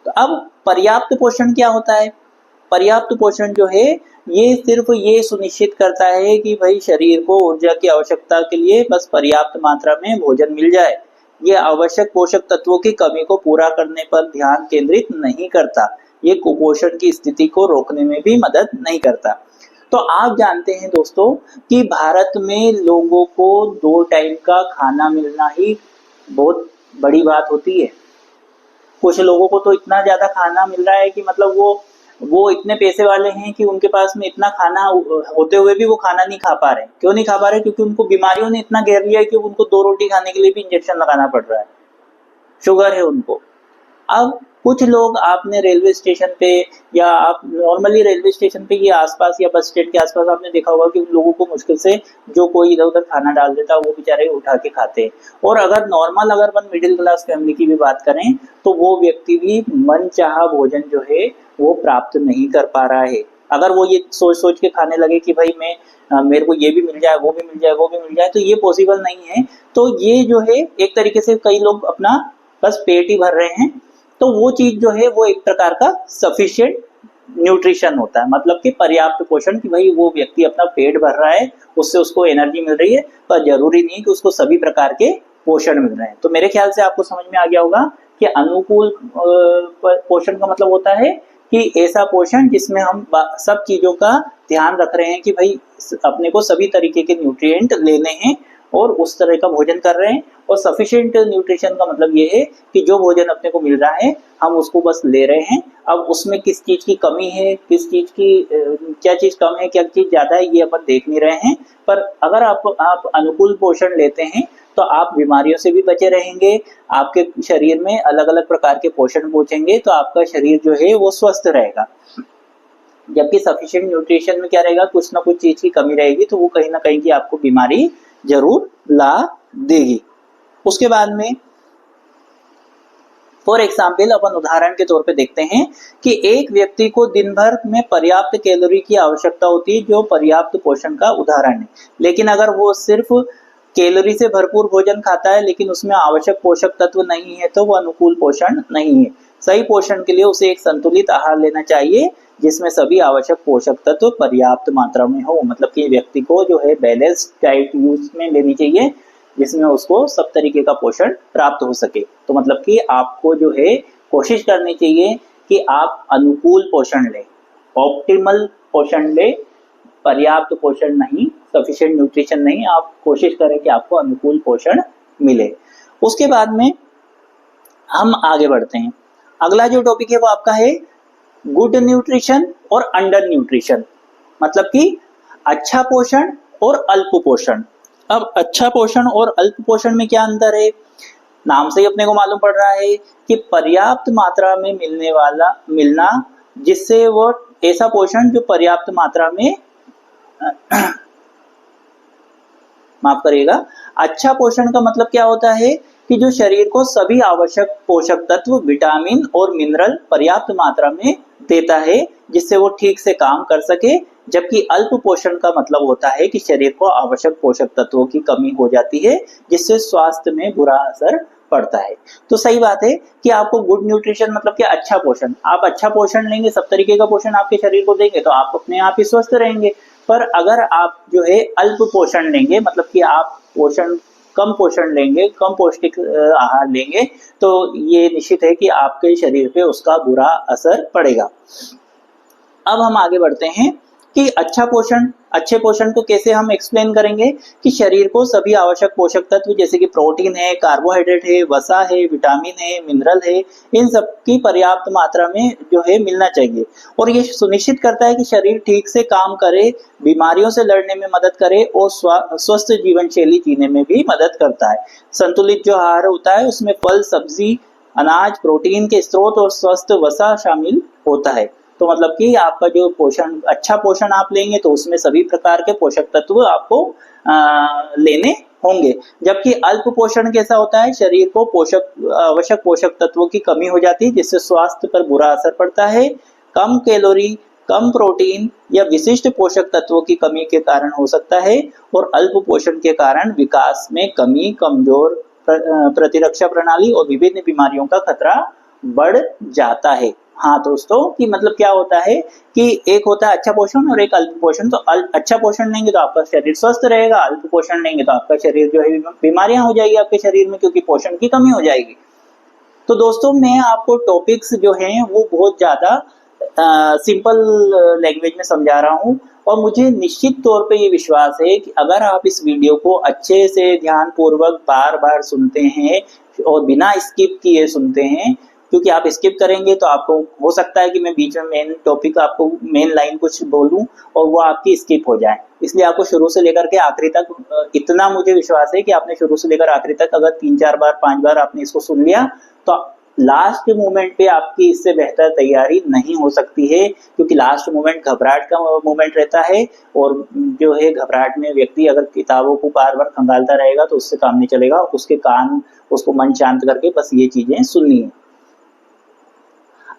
तो अब पर्याप्त पोषण क्या होता है? पर्याप्त पोषण जो है ये सिर्फ ये सुनिश्चित करता है कि भाई शरीर को ऊर्जा की आवश्यकता के लिए बस पर्याप्त मात्रा में भोजन मिल जाए। ये आवश्यक पोषक तत्वों की कमी को पूरा करने पर ध्यान केंद्रित नहीं करता। ये कुपोषण की स्थिति को रोकने में भी मदद नहीं करता। तो आप जानते हैं दोस्तों कि भारत में लोगों को 2 टाइम का खाना मिलना ही बहुत बड़ी बात होती है। कुछ लोगों को तो इतना ज्यादा खाना मिल रहा है कि मतलब वो इतने पैसे वाले हैं कि उनके पास में इतना खाना होते हुए भी वो खाना नहीं खा पा रहे। क्यों नहीं खा पा रहे? क्योंकि उनको बीमारियों ने इतना घेर लिया है कि उनको 2 रोटी खाने के लिए भी इंजेक्शन लगाना पड़ रहा है। शुगर है उनको। अब कुछ लोग आपने रेलवे स्टेशन पे या आप नॉर्मली रेलवे स्टेशन पे या आसपास या बस स्टैंड के आसपास आपने देखा होगा कि उन लोगों को मुश्किल से जो कोई इधर उधर खाना डाल देता है वो बेचारे उठा के खाते हैं। और अगर नॉर्मल अगर वन मिडिल क्लास फैमिली की भी बात करें तो वो व्यक्ति भी मनचाहा भोजन जो है वो प्राप्त नहीं कर पा रहा है। अगर वो ये सोच सोच के खाने लगे कि भाई मेरे को ये भी मिल जाए, वो भी मिल जाए, वो भी मिल जाए, तो ये पॉसिबल नहीं है। तो ये जो है एक तरीके से कई लोग अपना बस पेट ही भर रहे हैं। तो वो चीज जो है वो एक प्रकार का सफिशिएंट न्यूट्रिशन होता है, मतलब कि पर्याप्त पोषण, कि भाई वो व्यक्ति अपना पेट भर रहा है, उससे उसको एनर्जी मिल रही है, पर जरूरी नहीं कि उसको सभी प्रकार के पोषण मिल रहे हैं। तो मेरे ख्याल से आपको समझ में आ गया होगा कि अनुकूल पोषण का मतलब होता है कि ऐसा पोषण जिसमें हम सब चीजों का ध्यान रख रहे हैं कि भाई अपने को सभी तरीके के न्यूट्रिएंट लेने हैं और उस तरह का भोजन कर रहे हैं। और सफिशिएंट न्यूट्रिशन का मतलब ये है कि जो भोजन अपने को मिल रहा है हम उसको बस ले रहे हैं। अब उसमें किस चीज की कमी है, किस चीज की क्या चीज कम है, क्या चीज ज्यादा है, ये अपन देख नहीं रहे हैं। पर अगर आप अनुकूल पोषण लेते हैं तो आप बीमारियों से भी बचे रहेंगे, आपके शरीर में अलग अलग प्रकार के पोषण पहुंचेंगे, तो आपका शरीर जो है वो स्वस्थ रहेगा। जबकि सफिशिएंट न्यूट्रिशन में क्या रहेगा, कुछ ना कुछ चीज की कमी रहेगी, तो वो कहीं ना कहीं की आपको बीमारी जरूर ला देगी। उसके बाद में फॉर एग्जाम्पल अपन उदाहरण के तौर पे देखते हैं कि एक व्यक्ति को दिन भर में पर्याप्त कैलोरी की आवश्यकता होती है, जो पर्याप्त पोषण का उदाहरण है। लेकिन अगर वो सिर्फ कैलोरी से भरपूर भोजन खाता है लेकिन उसमें आवश्यक पोषक तत्व नहीं है तो वो अनुकूल पोषण नहीं है। सही पोषण के लिए उसे एक संतुलित आहार लेना चाहिए जिसमें सभी आवश्यक पोषक तत्व पर्याप्त मात्रा में हो। मतलब कि व्यक्ति को जो है बैलेंस डाइट यूज में लेनी चाहिए जिसमें उसको सब तरीके का पोषण प्राप्त हो सके। तो मतलब कि आपको जो है कोशिश करनी चाहिए कि आप अनुकूल पोषण लें, ऑप्टिमल पोषण लें, पर्याप्त पोषण नहीं, सफिशिएंट न्यूट्रिशन नहीं। आप कोशिश करें कि आपको अनुकूल पोषण मिले। उसके बाद में हम आगे बढ़ते हैं। अगला जो टॉपिक है वो आपका है गुड न्यूट्रिशन और अंडर न्यूट्रिशन, मतलब कि अच्छा पोषण और अल्प पोषण। अब अच्छा पोषण और अल्प पोषण में क्या अंतर है? नाम से ही अपने को मालूम पड़ रहा है कि पर्याप्त मात्रा में मिलना, जिससे वो ऐसा पोषण जो पर्याप्त मात्रा में माफ करिएगा, अच्छा पोषण का मतलब क्या होता है कि जो शरीर को सभी आवश्यक पोषक तत्व, विटामिन और मिनरल पर्याप्त मात्रा में देता है जिससे वो ठीक से काम कर सके। जबकि अल्प पोषण का मतलब होता है कि शरीर को आवश्यक पोषक तत्वों की कमी हो जाती है जिससे स्वास्थ्य में बुरा असर पड़ता है। तो सही बात है कि आपको गुड न्यूट्रिशन मतलब कि अच्छा पोषण, आप अच्छा पोषण लेंगे, सब तरीके का पोषण आपके शरीर को देंगे तो आप अपने आप ही स्वस्थ रहेंगे। पर अगर आप जो है अल्प पोषण लेंगे, मतलब कि आप कम पोषण लेंगे, कम पौष्टिक आहार लेंगे, तो ये निश्चित है कि आपके शरीर पे उसका बुरा असर पड़ेगा। अब हम आगे बढ़ते हैं कि अच्छे पोषण को कैसे हम एक्सप्लेन करेंगे कि शरीर को सभी आवश्यक पोषक तत्व जैसे कि प्रोटीन है, कार्बोहाइड्रेट है, वसा है, विटामिन है, मिनरल है, इन सब की पर्याप्त मात्रा में जो है मिलना चाहिए। और ये सुनिश्चित करता है कि शरीर ठीक से काम करे, बीमारियों से लड़ने में मदद करे और स्वस्थ जीवन शैली जीने में भी मदद करता है। संतुलित जो आहार होता है उसमें फल, सब्जी, अनाज, प्रोटीन के स्रोत और स्वस्थ वसा शामिल होता है। तो मतलब कि आपका जो अच्छा पोषण आप लेंगे तो उसमें सभी प्रकार के पोषक तत्व आपको लेने होंगे। जबकि अल्प पोषण कैसा होता है, शरीर को आवश्यक पोषक तत्वों की कमी हो जाती है जिससे स्वास्थ्य पर बुरा असर पड़ता है। कम कैलोरी, कम प्रोटीन या विशिष्ट पोषक तत्वों की कमी के कारण हो सकता है और अल्प पोषण के कारण विकास में कमी, कमजोर प्रतिरक्षा प्रणाली और विभिन्न बीमारियों का खतरा बढ़ जाता है। हाँ दोस्तों, कि मतलब क्या होता है कि एक होता है अच्छा पोषण और एक अल्प पोषण। तो अच्छा पोषण लेंगे तो आपका शरीर स्वस्थ रहेगा, अल्प पोषण लेंगे तो आपका शरीर जो है बीमारियां हो जाएगी आपके शरीर में, क्योंकि पोषण की कमी हो जाएगी। तो दोस्तों मैं आपको टॉपिक्स जो हैं वो बहुत ज्यादा सिंपल लैंग्वेज में समझा रहा हूँ और मुझे निश्चित तौर पे ये विश्वास है कि अगर आप इस वीडियो को अच्छे से ध्यानपूर्वक बार बार सुनते हैं और बिना स्किप किए सुनते हैं, क्योंकि आप स्किप करेंगे तो आपको हो सकता है कि मैं बीच में मेन टॉपिक आपको मेन लाइन कुछ बोलूं और वो आपकी स्किप हो जाए। इसलिए आपको शुरू से लेकर के आखिरी तक, इतना मुझे विश्वास है कि आपने शुरू से लेकर आखिरी तक अगर 3-4 बार 5 बार आपने इसको सुन लिया तो लास्ट मोमेंट पे आपकी इससे बेहतर तैयारी नहीं हो सकती है, क्योंकि लास्ट मोमेंट घबराहट का मोमेंट रहता है और जो है घबराहट में व्यक्ति अगर किताबों को बार बार खंगालता रहेगा तो उससे काम नहीं चलेगा। उसको मन शांत करके बस ये चीजें सुननी है।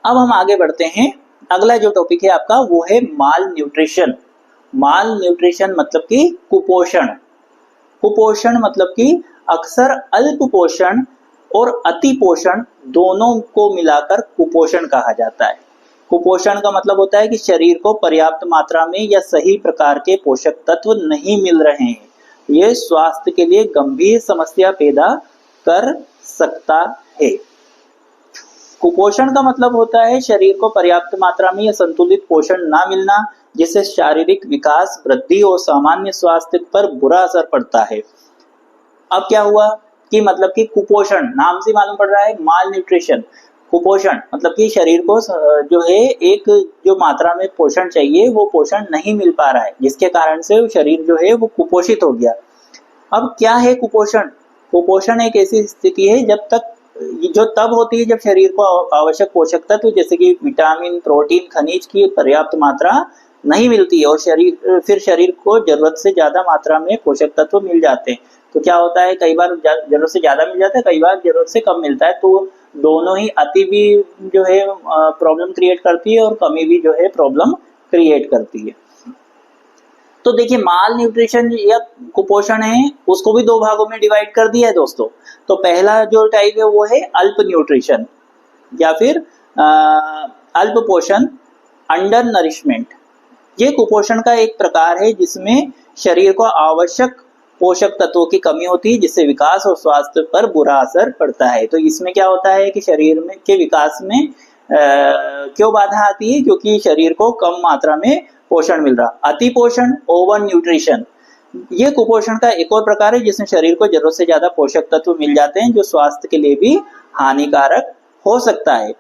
अब हम आगे बढ़ते हैं। अगला जो टॉपिक है आपका वो है माल न्यूट्रिशन। माल न्यूट्रिशन मतलब कि कुपोषण। कुपोषण मतलब कि अक्सर अल्प पोषण और अति पोषण दोनों को मिलाकर कुपोषण कहा जाता है। कुपोषण का मतलब होता है कि शरीर को पर्याप्त मात्रा में या सही प्रकार के पोषक तत्व नहीं मिल रहे हैं। यह स्वास्थ्य के लिए गंभीर समस्या पैदा कर सकता है। कुपोषण का मतलब होता है शरीर को पर्याप्त मात्रा में या संतुलित पोषण ना मिलना, जिससे शारीरिक विकास, वृद्धि और सामान्य स्वास्थ्य पर बुरा असर पड़ता है। अब क्या हुआ कि मतलब कि कुपोषण नाम से मालूम पड़ रहा है, माल न्यूट्रिशन। कुपोषण मतलब कि शरीर को जो है एक जो मात्रा में पोषण चाहिए वो पोषण नहीं मिल पा रहा है, जिसके कारण से शरीर जो है वो कुपोषित हो गया। अब क्या है कुपोषण? कुपोषण एक ऐसी स्थिति है जो तब होती है जब शरीर को आवश्यक पोषक तत्व जैसे कि विटामिन, प्रोटीन, खनिज की पर्याप्त मात्रा नहीं मिलती है और फिर शरीर को जरूरत से ज्यादा मात्रा में पोषक तत्व मिल जाते हैं। तो क्या होता है, कई बार जरूरत से ज्यादा मिल जाता है, कई बार जरूरत से कम मिलता है। तो दोनों ही अति भी जो है प्रॉब्लम क्रिएट करती है और कमी भी जो है प्रॉब्लम क्रिएट करती है। तो देखिए, माल न्यूट्रिशन या कुपोषण है उसको भी 2 भागों में डिवाइड कर दिया है दोस्तों। तो पहला जो टाइप है वो है अल्प न्यूट्रिशन या फिर अल्प पोषण, अंडर नरिशमेंट। ये कुपोषण का एक प्रकार है जिसमें शरीर को आवश्यक पोषक तत्वों की कमी होती है, जिससे विकास और स्वास्थ्य पर बुरा असर पड़ता है। तो इसमें क्या होता है कि शरीर में के विकास में क्यों बाधा आती है? क्योंकि शरीर को कम मात्रा में पोषण मिल रहा। अति पोषण, ओवर न्यूट्रिशन, ये कुपोषण का एक और प्रकार है जिसमें शरीर को जरूरत से ज्यादा पोषक तत्व मिल जाते हैं, जो स्वास्थ्य के लिए भी हानिकारक हो सकता है।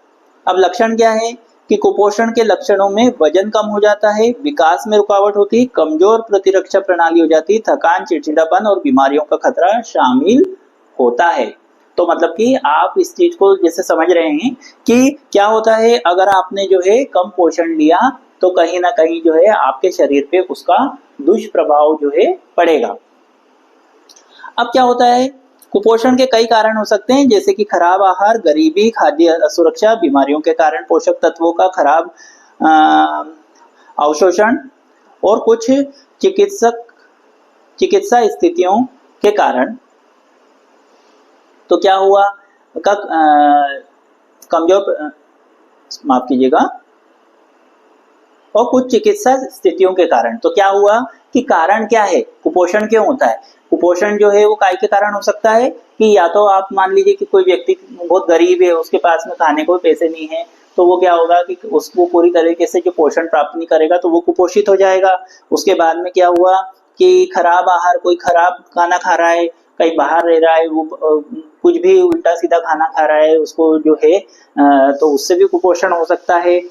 अब लक्षण क्या है कि कुपोषण के लक्षणों में वजन कम हो जाता है, विकास में रुकावट होती है, कमजोर प्रतिरक्षा प्रणाली हो जाती है, थकान, चिड़चिड़ापन और बीमारियों का खतरा शामिल होता है। तो मतलब कि आप इस चीज को जैसे समझ रहे हैं कि क्या होता है, अगर आपने जो है कम पोषण लिया तो कहीं ना कहीं जो है आपके शरीर पे उसका दुष्प्रभाव जो है पड़ेगा। अब क्या होता है, कुपोषण के कई कारण हो सकते हैं, जैसे कि खराब आहार, गरीबी, खाद्य असुरक्षा, बीमारियों के कारण पोषक तत्वों का खराब अवशोषण और कुछ चिकित्सा स्थितियों के कारण। तो क्या हुआ, कमजोर, माफ कीजिएगा, और कुछ चिकित्सा स्थितियों के कारण। तो क्या हुआ कि कारण क्या है, कुपोषण क्यों होता है? कुपोषण जो है वो काय के कारण हो सकता है कि या तो आप मान लीजिए कि कोई व्यक्ति बहुत गरीब है, उसके पास में खाने को पैसे नहीं है, तो वो क्या होगा कि उसको पूरी तरीके से जो पोषण प्राप्त नहीं करेगा तो वो कुपोषित हो जाएगा। उसके बाद में क्या हुआ कि खराब आहार, कोई खराब खाना खा रहा है, कहीं बाहर रह रहा है, वो कुछ भी उल्टा सीधा खाना खा रहा है, उसको जो है तो उससे भी कुपोषण हो सकता है।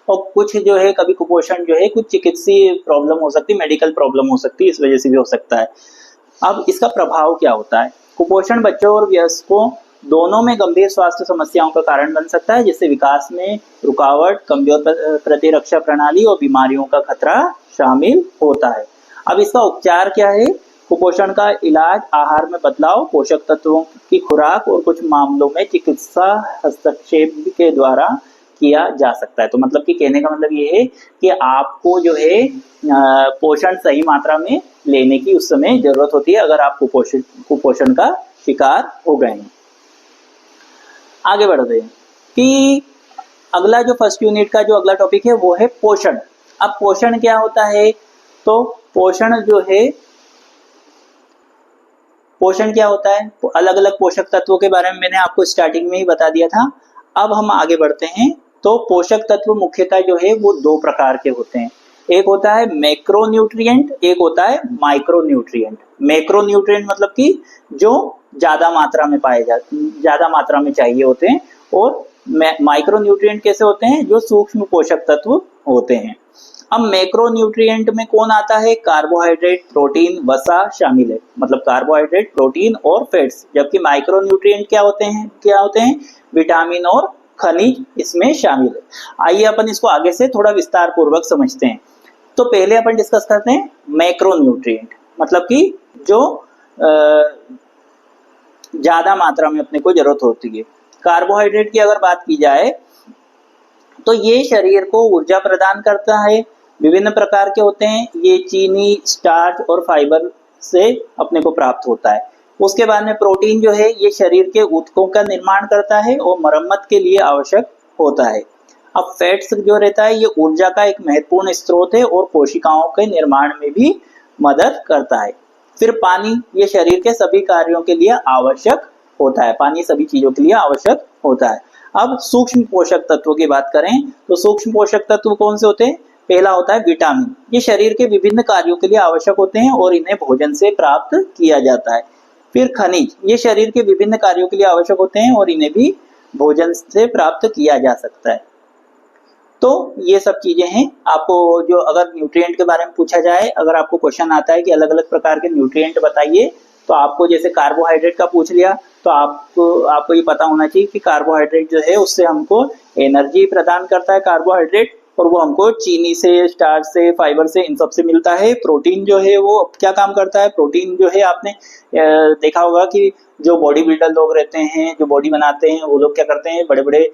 और कुछ जो है कभी कुपोषण जो है कुछ चिकित्सीय प्रॉब्लम हो सकती है, मेडिकल प्रॉब्लम हो सकती है, इस वजह से भी हो सकता है। अब इसका प्रभाव क्या होता है? कुपोषण बच्चों और वयस्कों दोनों में गंभीर स्वास्थ्य समस्याओं का कारण बन सकता है, जिससे विकास में रुकावट, कमजोर प्रतिरक्षा प्रणाली और बीमारियों का खतरा शामिल होता है। अब इसका उपचार क्या है? कुपोषण का इलाज आहार में बदलाव, पोषक तत्वों की खुराक और कुछ मामलों में चिकित्सा हस्तक्षेप के द्वारा किया जा सकता है। तो मतलब कि कहने का मतलब ये है कि आपको जो है पोषण सही मात्रा में लेने की उस समय जरूरत होती है अगर आप कुपोषण का शिकार हो गए हैं। आगे बढ़ते हैं कि अगला जो फर्स्ट यूनिट का जो अगला टॉपिक है वो है पोषण। अब पोषण क्या होता है? तो पोषण जो है, पोषण क्या होता है? तो अलग अलग पोषक तत्वों के बारे में मैंने आपको स्टार्टिंग में ही बता दिया था। अब हम आगे बढ़ते हैं। तो पोषक तत्व मुख्यतः जो है वो दो प्रकार के होते हैं। एक होता है मैक्रोन्यूट्रिएंट, एक होता है माइक्रोन्यूट्रिएंट। मैक्रोन्यूट्रिएंट मतलब कि जो ज्यादा मात्रा में पाए जाते, ज्यादा मात्रा में चाहिए होते हैं, और माइक्रोन्यूट्रिएंट कैसे होते हैं? जो सूक्ष्म पोषक तत्व होते हैं। अब मैक्रोन्यूट्रिएंट में कौन आता है? कार्बोहाइड्रेट, प्रोटीन, वसा शामिल है, मतलब कार्बोहाइड्रेट, प्रोटीन और फैट्स। जबकि माइक्रोन्यूट्रिएंट क्या होते हैं? विटामिन और खनिज इसमें शामिल है। आइए अपन इसको आगे से थोड़ा विस्तार पूर्वक समझते हैं। तो पहले अपन डिस्कस करते हैं मैक्रोन्यूट्रिएंट, मतलब कि जो ज्यादा मात्रा में अपने को जरूरत होती है। कार्बोहाइड्रेट की अगर बात की जाए तो ये शरीर को ऊर्जा प्रदान करता है, विभिन्न प्रकार के होते हैं, ये चीनी, स्टार्च और फाइबर से अपने को प्राप्त होता है। उसके बाद में प्रोटीन जो है ये शरीर के ऊतकों का निर्माण करता है और मरम्मत के लिए आवश्यक होता है। अब फैट्स जो रहता है ये ऊर्जा का एक महत्वपूर्ण स्रोत है और कोशिकाओं के निर्माण में भी मदद करता है। फिर पानी, ये शरीर के सभी कार्यों के लिए आवश्यक होता है, पानी सभी चीजों के लिए आवश्यक होता है। अब सूक्ष्म पोषक तत्वों की बात करें तो सूक्ष्म पोषक तत्व कौन से होते हैं? पहला होता है विटामिन, ये शरीर के विभिन्न कार्यों के लिए आवश्यक होते हैं और इन्हें भोजन से प्राप्त किया जाता है। फिर खनिज, ये शरीर के विभिन्न कार्यों के लिए आवश्यक होते हैं और इन्हें भी भोजन से प्राप्त किया जा सकता है। तो ये सब चीजें हैं। आपको जो अगर न्यूट्रिएंट के बारे में पूछा जाए, अगर आपको क्वेश्चन आता है कि अलग अलग प्रकार के न्यूट्रिएंट बताइए, तो आपको जैसे कार्बोहाइड्रेट का पूछ लिया तो आपको ये पता होना चाहिए कि कार्बोहाइड्रेट जो है उससे हमको एनर्जी प्रदान करता है कार्बोहाइड्रेट, और वो हमको चीनी से, स्टार्च से, फाइबर से, इन सब से मिलता है। प्रोटीन जो है वो क्या काम करता है? प्रोटीन जो है आपने देखा होगा कि जो बॉडी बिल्डर लोग रहते हैं, जो बॉडी बनाते हैं, वो लोग क्या करते हैं? बड़े बड़े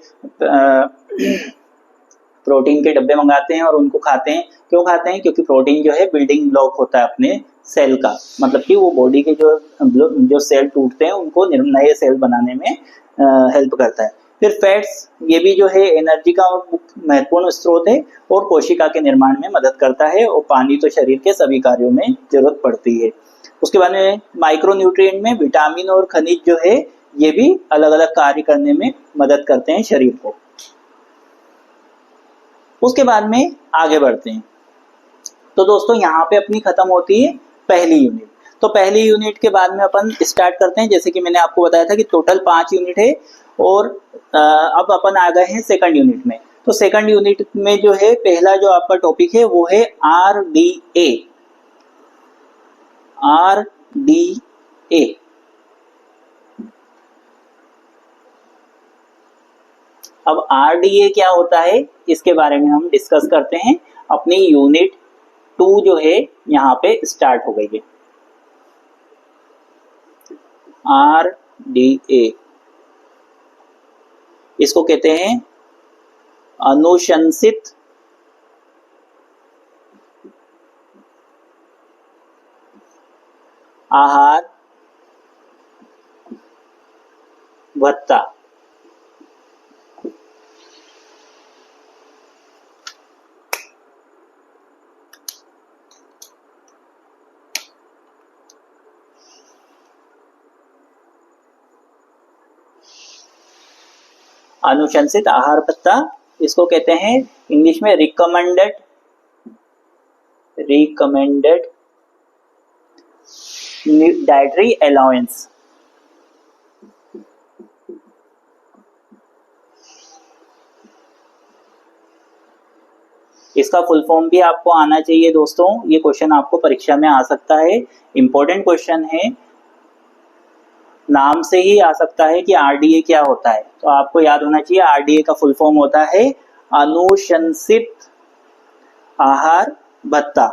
प्रोटीन के डब्बे मंगाते हैं और उनको खाते हैं। क्यों खाते हैं? क्योंकि प्रोटीन जो है बिल्डिंग ब्लॉक होता है अपने सेल का, मतलब कि वो बॉडी के जो सेल टूटते हैं उनको नए सेल बनाने में हेल्प करता है। फिर फैट्स, ये भी जो है एनर्जी का महत्वपूर्ण स्रोत है और कोशिका के निर्माण में मदद करता है, और पानी तो शरीर के सभी कार्यों में जरूरत पड़ती है। उसके बाद में माइक्रोन्यूट्रिएंट में विटामिन और खनिज जो है ये भी अलग अलग कार्य करने में मदद करते हैं शरीर को। उसके बाद में आगे बढ़ते हैं। तो दोस्तों यहाँ पे अपनी खत्म होती है पहली यूनिट। तो पहली यूनिट के बाद में अपन स्टार्ट करते हैं। जैसे कि मैंने आपको बताया था कि टोटल 5 यूनिट है, और अब अपन आ गए हैं सेकंड यूनिट में। तो सेकंड यूनिट में जो है पहला जो आपका टॉपिक है वो है RDA। RDA अब RDA क्या होता है इसके बारे में हम डिस्कस करते हैं। अपनी यूनिट 2 जो है यहाँ पे स्टार्ट हो गई है। RDA इसको कहते हैं अनुशंसित आहार भत्ता। अनुशंसित आहार भत्ता, इसको कहते हैं इंग्लिश में रिकमेंडेड डाइटरी अलाउंस। इसका फुल फॉर्म भी आपको आना चाहिए दोस्तों, ये क्वेश्चन आपको परीक्षा में आ सकता है, इंपॉर्टेंट क्वेश्चन है, नाम से ही आ सकता है कि आरडीए क्या होता है। तो आपको याद होना चाहिए आरडीए का फुल फॉर्म होता है अनुशंसित आहार भत्ता।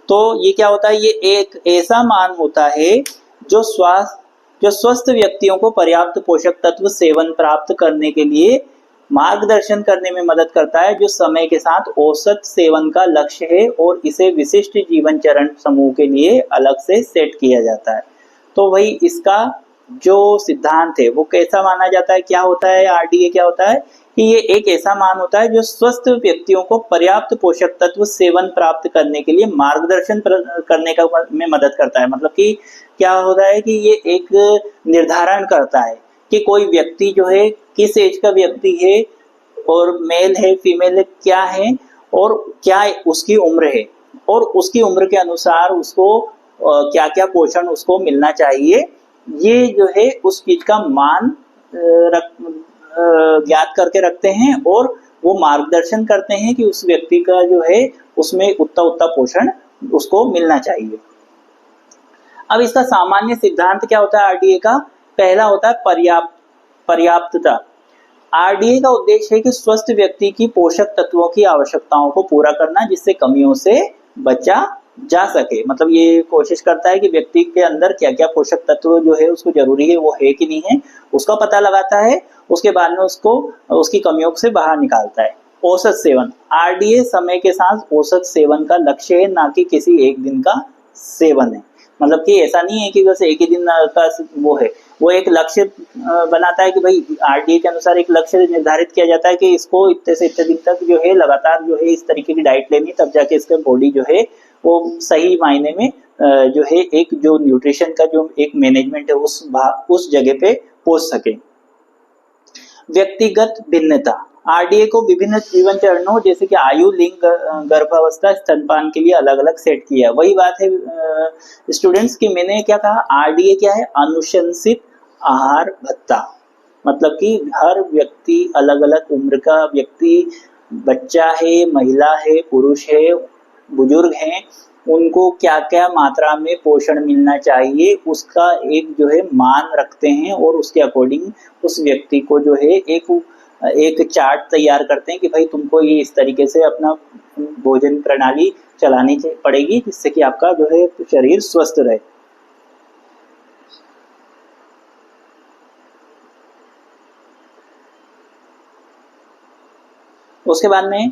तो ये क्या होता है, ये एक ऐसा मान होता है जो स्वस्थ व्यक्तियों को पर्याप्त पोषक तत्व सेवन प्राप्त करने के लिए मार्गदर्शन करने में मदद करता है, जो समय के साथ औसत सेवन का लक्ष्य है और इसे विशिष्ट जीवन चरण समूह के लिए अलग से सेट किया जाता है। तो वही इसका जो सिद्धांत है वो कैसा माना जाता है, क्या होता है आरडीए, क्या होता है कि ये एक ऐसा मान होता है जो स्वस्थ व्यक्तियों को पर्याप्त पोषक तत्व सेवन प्राप्त करने के लिए मार्गदर्शन करने का में मदद करता है। मतलब कि क्या होता है कि ये एक निर्धारण करता है कि कोई व्यक्ति जो है किस एज का व्यक्ति है और मेल है फीमेल है क्या है और क्या उसकी उम्र है, और उसकी उम्र के अनुसार उसको क्या क्या पोषण उसको मिलना चाहिए, ये जो है उस चीज का मान ज्ञात करके रखते हैं और वो मार्गदर्शन करते हैं कि उस व्यक्ति का जो है उसमें उतना पोषण उसको मिलना चाहिए। अब इसका सामान्य सिद्धांत क्या होता है आरडीए का, पहला होता है पर्याप्तता। आरडीए का उद्देश्य है कि स्वस्थ व्यक्ति की पोषक तत्वों की आवश्यकताओं को पूरा करना जिससे कमियों से बचा जा सके। मतलब ये कोशिश करता है कि व्यक्ति के अंदर क्या क्या पोषक तत्व जो है उसको जरूरी है वो है कि नहीं है उसका पता लगाता है, उसके बाद में उसको उसकी कमियों से बाहर निकालता है। औसत सेवन, आरडीए समय के साथ औसत सेवन का लक्ष्य है, ना कि किसी एक दिन का सेवन है। मतलब कि ऐसा नहीं है कि बस एक ही दिन का वो है, वो एक लक्ष्य बनाता है कि भाई आरडीए के अनुसार एक लक्ष्य निर्धारित किया जाता है कि इसको इतने से इतने दिन तक जो है लगातार जो है इस तरीके की डाइट लेनी, तब जाके इसका बॉडी जो है वो सही मायने में जो है एक जो न्यूट्रिशन का जो एक मैनेजमेंट है उस जगह पे पहुंच सके। व्यक्तिगत भिन्नता, आरडीए को विभिन्न जीवन चरणों जैसे कि आयु, लिंग, गर्भावस्था, स्तनपान के लिए अलग अलग सेट किया। वही बात है स्टूडेंट्स की मैंने क्या कहा, आरडीए क्या है, अनुशंसित आहार भत्ता। मतलब कि हर व्यक्ति अलग अलग उम्र का व्यक्ति, बच्चा है, महिला है, पुरुष है, बुजुर्ग हैं, उनको क्या क्या मात्रा में पोषण मिलना चाहिए उसका एक जो है मान रखते हैं और उसके अकॉर्डिंग उस व्यक्ति को जो है एक चार्ट तैयार करते हैं कि भाई तुमको ये इस तरीके से अपना भोजन प्रणाली चलानी पड़ेगी जिससे कि आपका जो है शरीर स्वस्थ रहे। उसके बाद में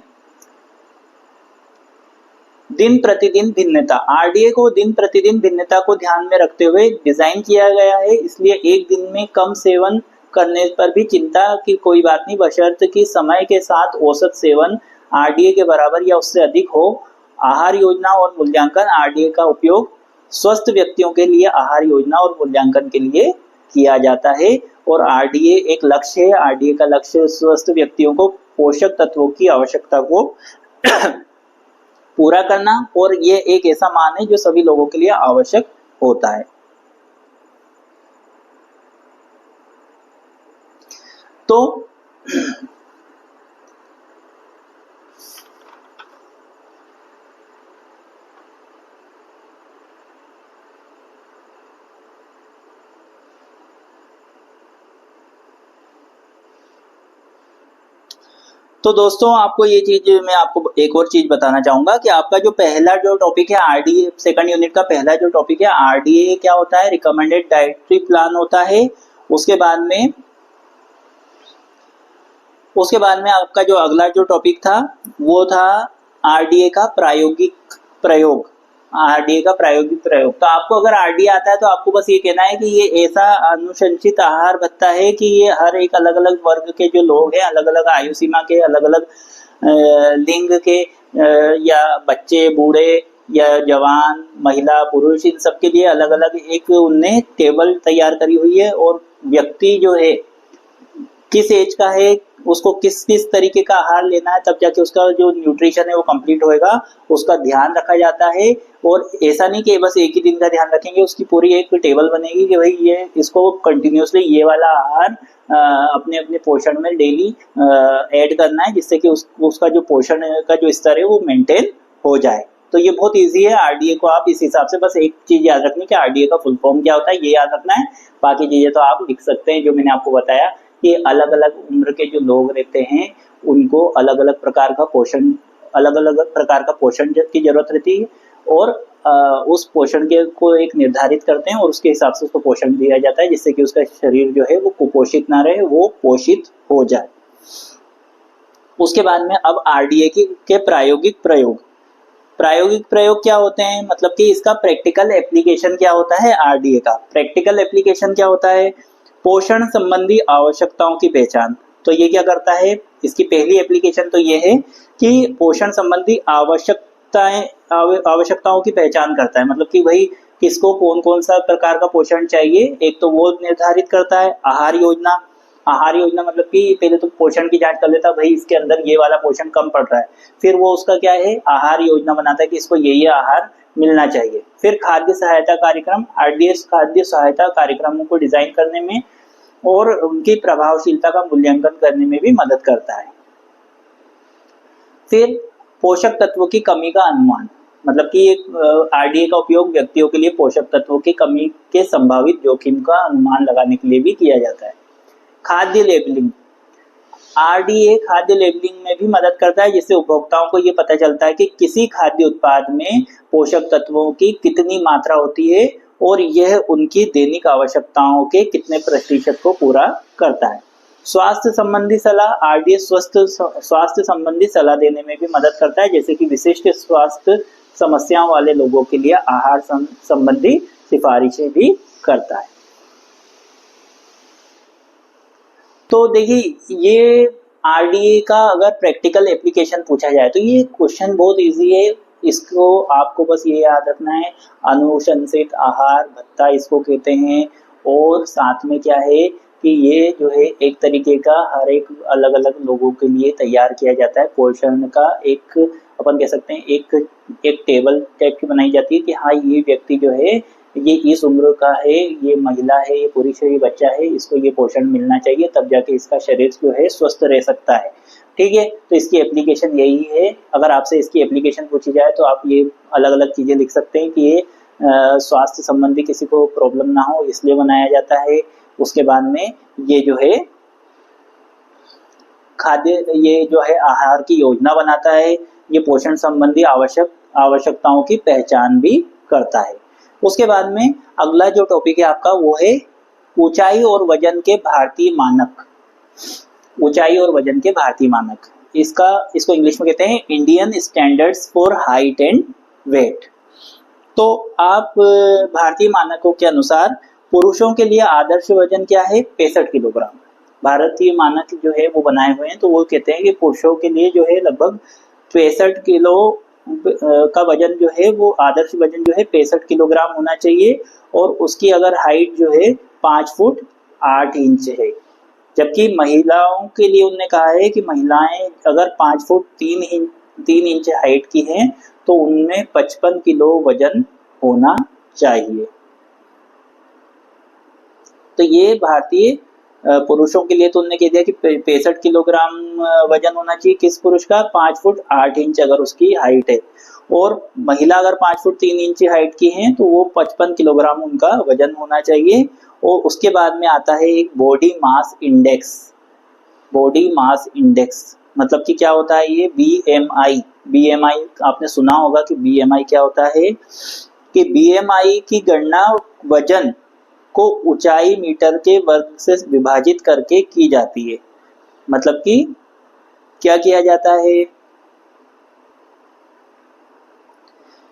दिन प्रतिदिन भिन्नता, आरडीए को दिन प्रतिदिन भिन्नता को ध्यान में रखते हुए डिजाइन किया गया है, इसलिए एक दिन में कम सेवन करने पर भी चिंता की कोई बात नहीं, बशर्ते कि समय के साथ औसत सेवन आरडीए के बराबर या उससे अधिक हो। आहार योजना और मूल्यांकन, आरडीए का उपयोग स्वस्थ व्यक्तियों के लिए आहार योजना और मूल्यांकन के लिए किया जाता है और आरडीए एक लक्ष्य है। आरडीए का लक्ष्य स्वस्थ व्यक्तियों को पोषक तत्वों की आवश्यकता को पूरा करना और ये एक ऐसा मान है जो सभी लोगों के लिए आवश्यक होता है। तो तो दोस्तों आपको ये चीज मैं आपको एक और चीज बताना चाहूंगा कि आपका जो पहला जो टॉपिक है आरडीए, सेकंड यूनिट का पहला जो टॉपिक है आरडीए क्या होता है, रिकमेंडेड डाइटरी प्लान होता है। उसके बाद में आपका जो अगला जो टॉपिक था वो था आरडीए का प्रायोगिक प्रयोग। आरडीए का प्रायोगिक प्रयोग, तो आपको अगर आरडीए आता है तो आपको बस ये कहना है कि ये ऐसा अनुशंसित आहार भत्ता है कि ये हर एक अलग अलग वर्ग के जो लोग हैं, अलग अलग आयु सीमा के, अलग अलग लिंग के, या बच्चे, बूढ़े या जवान, महिला, पुरुष, इन सब के लिए अलग अलग एक उनने टेबल तैयार करी हुई है और व्यक्ति जो है किस एज का है, उसको किस किस तरीके का आहार लेना है, तब जाके उसका जो न्यूट्रिशन है वो कंप्लीट होएगा, उसका ध्यान रखा जाता है। और ऐसा नहीं कि बस एक ही दिन का ध्यान रखेंगे, उसकी पूरी एक टेबल बनेगी कि भाई ये इसको कंटिन्यूसली ये वाला आहार अपने अपने पोषण में डेली ऐड करना है, जिससे कि उसका जो पोषण का जो स्तर है वो मेंटेन हो जाए। तो ये बहुत इजी है। आरडीए को आप इस हिसाब से, बस एक चीज याद रखनी कि आरडीए का फुल फॉर्म क्या होता है, ये याद रखना है। बाकी चीजें तो आप लिख सकते हैं, जो मैंने आपको बताया कि अलग अलग उम्र के जो लोग रहते हैं उनको अलग अलग प्रकार का पोषण, अलग अलग प्रकार का पोषण की जरूरत रहती है, और उस पोषण के को एक निर्धारित करते हैं और उसके हिसाब से उसको पोषण दिया जाता है, जिससे कि उसका शरीर जो है वो कुपोषित ना रहे, वो पोषित हो जाए। उसके बाद में अब आरडीए के प्रायोगिक प्रयोग क्या होते हैं, मतलब कि इसका प्रैक्टिकल एप्लीकेशन क्या होता है। आरडीए का प्रैक्टिकल एप्लीकेशन क्या होता है, पोषण संबंधी आवश्यकताओं की पहचान। तो ये क्या करता है, इसकी पहली एप्लीकेशन तो ये है कि पोषण संबंधी आवश्यकताओं की पहचान करता है, मतलब कि भाई किसको कौन कौन सा प्रकार का पोषण चाहिए, एक तो वो निर्धारित करता है। आहार योजना मतलब कि पहले तो पोषण की जांच कर लेता, भाई इसके अंदर ये वाला पोषण कम पड़ रहा है, फिर वो उसका क्या है आहार योजना बनाता है कि इसको ये आहार मिलना चाहिए। फिर खाद्य सहायता कार्यक्रम, आरडीएस खाद्य सहायता कार्यक्रमों को डिजाइन करने में और उनकी प्रभावशीलता का मूल्यांकन करने में भी मदद करता है। फिर पोषक तत्वों की कमी का अनुमान, मतलब कि आरडीए का उपयोग व्यक्तियों के लिए पोषक तत्वों की कमी के संभावित जोखिम का अनुमान लगाने के लिए भी किया जाता है। खाद्य लेबलिंग, आरडीए खाद्य लेबलिंग में भी मदद करता है, जिससे उपभोक्ताओं को ये पता चलता है कि किसी खाद्य उत्पाद में पोषक तत्वों की कितनी मात्रा होती है और यह उनकी दैनिक आवश्यकताओं के कितने प्रतिशत को पूरा करता है। स्वास्थ्य संबंधी सलाह, आरडीए स्वास्थ्य संबंधी सलाह देने में भी मदद करता है, जैसे कि विशिष्ट स्वास्थ्य समस्याओं वाले लोगों के लिए आहार संबंधी सिफारिशें भी करता है। तो देखिए, ये आरडीए का अगर प्रैक्टिकल एप्लीकेशन पूछा जाए तो ये क्वेश्चन बहुत इजी है। इसको आपको बस ये याद रखना है, अनुशंसित आहार भत्ता इसको कहते हैं। और साथ में क्या है कि ये जो है एक तरीके का हर एक अलग अलग लोगों के लिए तैयार किया जाता है। पोषण का एक अपन कह सकते हैं एक टेबल टाइप की बनाई जाती है कि हाँ ये व्यक्ति जो है ये इस उम्र का है, ये महिला है, ये पुरुष है, ये बच्चा है, इसको ये पोषण मिलना चाहिए, तब जाके इसका शरीर जो है स्वस्थ रह सकता है। ठीक है, तो इसकी एप्लीकेशन यही है। अगर आपसे इसकी एप्लीकेशन पूछी जाए तो आप ये अलग अलग चीजें लिख सकते हैं कि ये स्वास्थ्य संबंधी किसी को प्रॉब्लम ना हो इसलिए बनाया जाता है। उसके बाद में ये जो है ये जो है आहार की योजना बनाता है, ये पोषण संबंधी आवश्यकताओं की पहचान भी करता है। उसके बाद में अगला जो टॉपिक है आपका वो है ऊंचाई और वजन के भारतीय मानक। ऊंचाई और वजन के भारतीय मानक, इसको इंग्लिश में कहते हैं Indian standards for height and weight. तो आप भारतीय मानकों के अनुसार पुरुषों के लिए आदर्श वजन क्या है, 65 किलोग्राम। भारतीय मानक जो है वो बनाए हुए हैं, तो वो कहते हैं कि पुरुषों के लिए जो है लगभग 65 किलो का वजन जो है वो आदर्श वजन जो है 65 किलोग्राम होना चाहिए। और उसकी अगर हाइट जो है 5 फुट 8 इंच है। जबकि महिलाओं के लिए उन्होंने कहा है कि महिलाएं अगर 5 फुट 3 इंच हाइट की हैं तो उनमें 55 किलो वजन होना चाहिए। तो ये भारतीय पुरुषों के लिए तो उन्होंने कह दिया कि 65 किलोग्राम वजन होना चाहिए किस पुरुष का, 5 फुट 8 इंच अगर उसकी हाइट है। और महिला अगर 5 फुट 3 इंच हाइट की है तो वो 55 किलोग्राम उनका वजन होना चाहिए। और उसके बाद में आता है एक body mass index. Body mass index मतलब कि क्या होता है, ये बीएमआई आपने सुना होगा कि बीएमआई क्या होता है, कि बीएमआई की गणना वजन को ऊंचाई मीटर के वर्ग से विभाजित करके की जाती है। मतलब कि क्या किया जाता है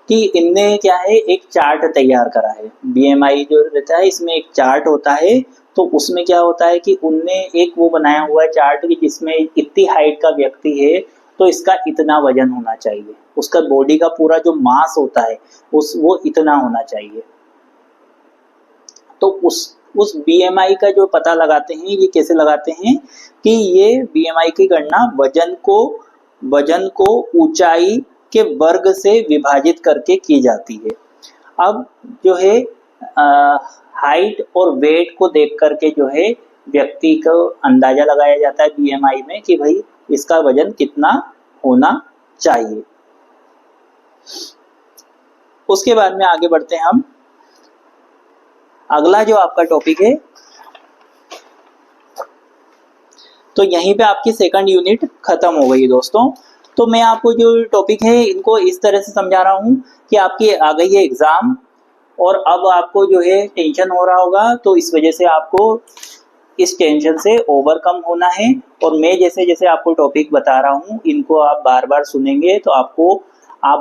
कि इनने क्या है एक चार्ट तैयार करा है। बीएमआई जो रहता है इसमें एक चार्ट होता है, तो उसमें क्या होता है कि उनने एक वो बनाया हुआ है चार्ट कि जिसमें इतनी हाइट का व्यक्ति है तो इसका इतना वजन होना चाहिए, उसका बॉडी का पूरा जो मास होता है वो इतना होना चाहिए। तो उस बीएमआई का जो पता लगाते हैं, ये कैसे लगाते हैं कि ये बीएमआई की गणना वजन को ऊंचाई के वर्ग से विभाजित करके की जाती है। अब जो है हाइट और वेट को देख करके जो है व्यक्ति को अंदाजा लगाया जाता है बीएमआई में कि भाई इसका वजन कितना होना चाहिए। उसके बाद में आगे बढ़ते हैं हम। अगला जो आपका टॉपिक है, तो यहीं पे आपकी सेकंड यूनिट खत्म हो गई दोस्तों। तो मैं आपको जो टॉपिक है इनको इस तरह से समझा रहा हूँ कि आपकी आ गई है एग्जाम और अब आपको जो है टेंशन हो रहा होगा, तो इस वजह से आपको इस टेंशन से ओवरकम होना है। और मैं जैसे जैसे आपको टॉपिक बता रहा हूँ इनको आप बार बार सुनेंगे तो आप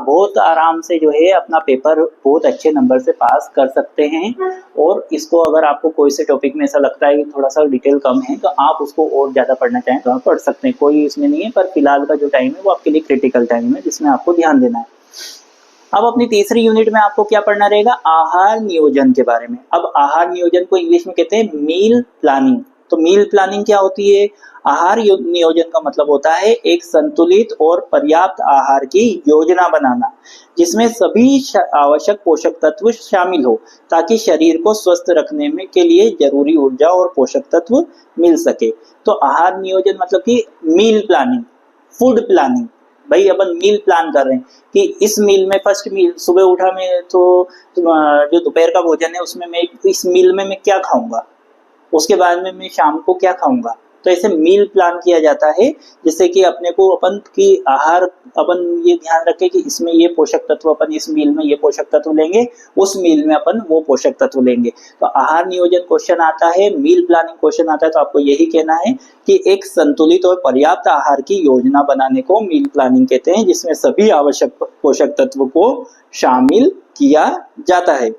बहुत आराम से जो है अपना पेपर बहुत अच्छे नंबर से पास कर सकते हैं। और इसको अगर आपको कोई से टॉपिक में ऐसा लगता है कि थोड़ा सा डिटेल कम है तो आप उसको और ज़्यादा पढ़ना चाहें तो आप पढ़ सकते हैं, कोई इसमें नहीं है। पर फिलहाल का जो टाइम है वो आपके लिए क्रिटिकल टाइम है जिसमें आपको ध्यान देना है। अब अपनी तीसरी यूनिट में आपको क्या पढ़ना रहेगा, आहार नियोजन के बारे में। अब आहार नियोजन को इंग्लिश में कहते हैं मील प्लानिंग। तो मील प्लानिंग क्या होती है? आहार नियोजन का मतलब होता है एक संतुलित और पर्याप्त आहार की योजना बनाना जिसमें सभी आवश्यक पोषक तत्व शामिल हो ताकि शरीर को स्वस्थ रखने में के लिए जरूरी ऊर्जा और पोषक तत्व मिल सके। तो आहार नियोजन मतलब कि मील प्लानिंग, फूड प्लानिंग। भाई अपन मील प्लान कर रहे हैं कि इस मील में फर्स्ट मील सुबह उठा मैं तो जो दोपहर का भोजन है उसमें मैं इस मील में मैं क्या खाऊंगा, उसके बाद में मैं शाम को क्या खाऊंगा। तो ऐसे मील प्लान किया जाता है जिससे कि अपने को अपन की आहार अपन ये ध्यान रखें कि इसमें ये पोषक तत्व अपन इस मील में ये पोषक तत्व लेंगे, उस मील में अपन वो पोषक तत्व लेंगे। तो आहार नियोजन क्वेश्चन आता है, मील प्लानिंग क्वेश्चन आता है, तो आपको यही कहना है कि एक संतुलित और पर्याप्त आहार की योजना बनाने को मील प्लानिंग कहते हैं जिसमें सभी आवश्यक पोषक तत्व को शामिल किया जाता है।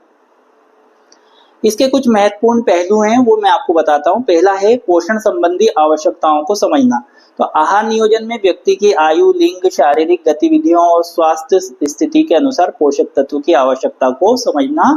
इसके कुछ महत्वपूर्ण पहलू हैं वो मैं आपको बताता हूँ। पहला है पोषण संबंधी आवश्यकताओं को समझना। तो आहार नियोजन में व्यक्ति की आयु, लिंग, शारीरिक गतिविधियों और स्वास्थ्य स्थिति के अनुसार पोषक तत्व की आवश्यकता को समझना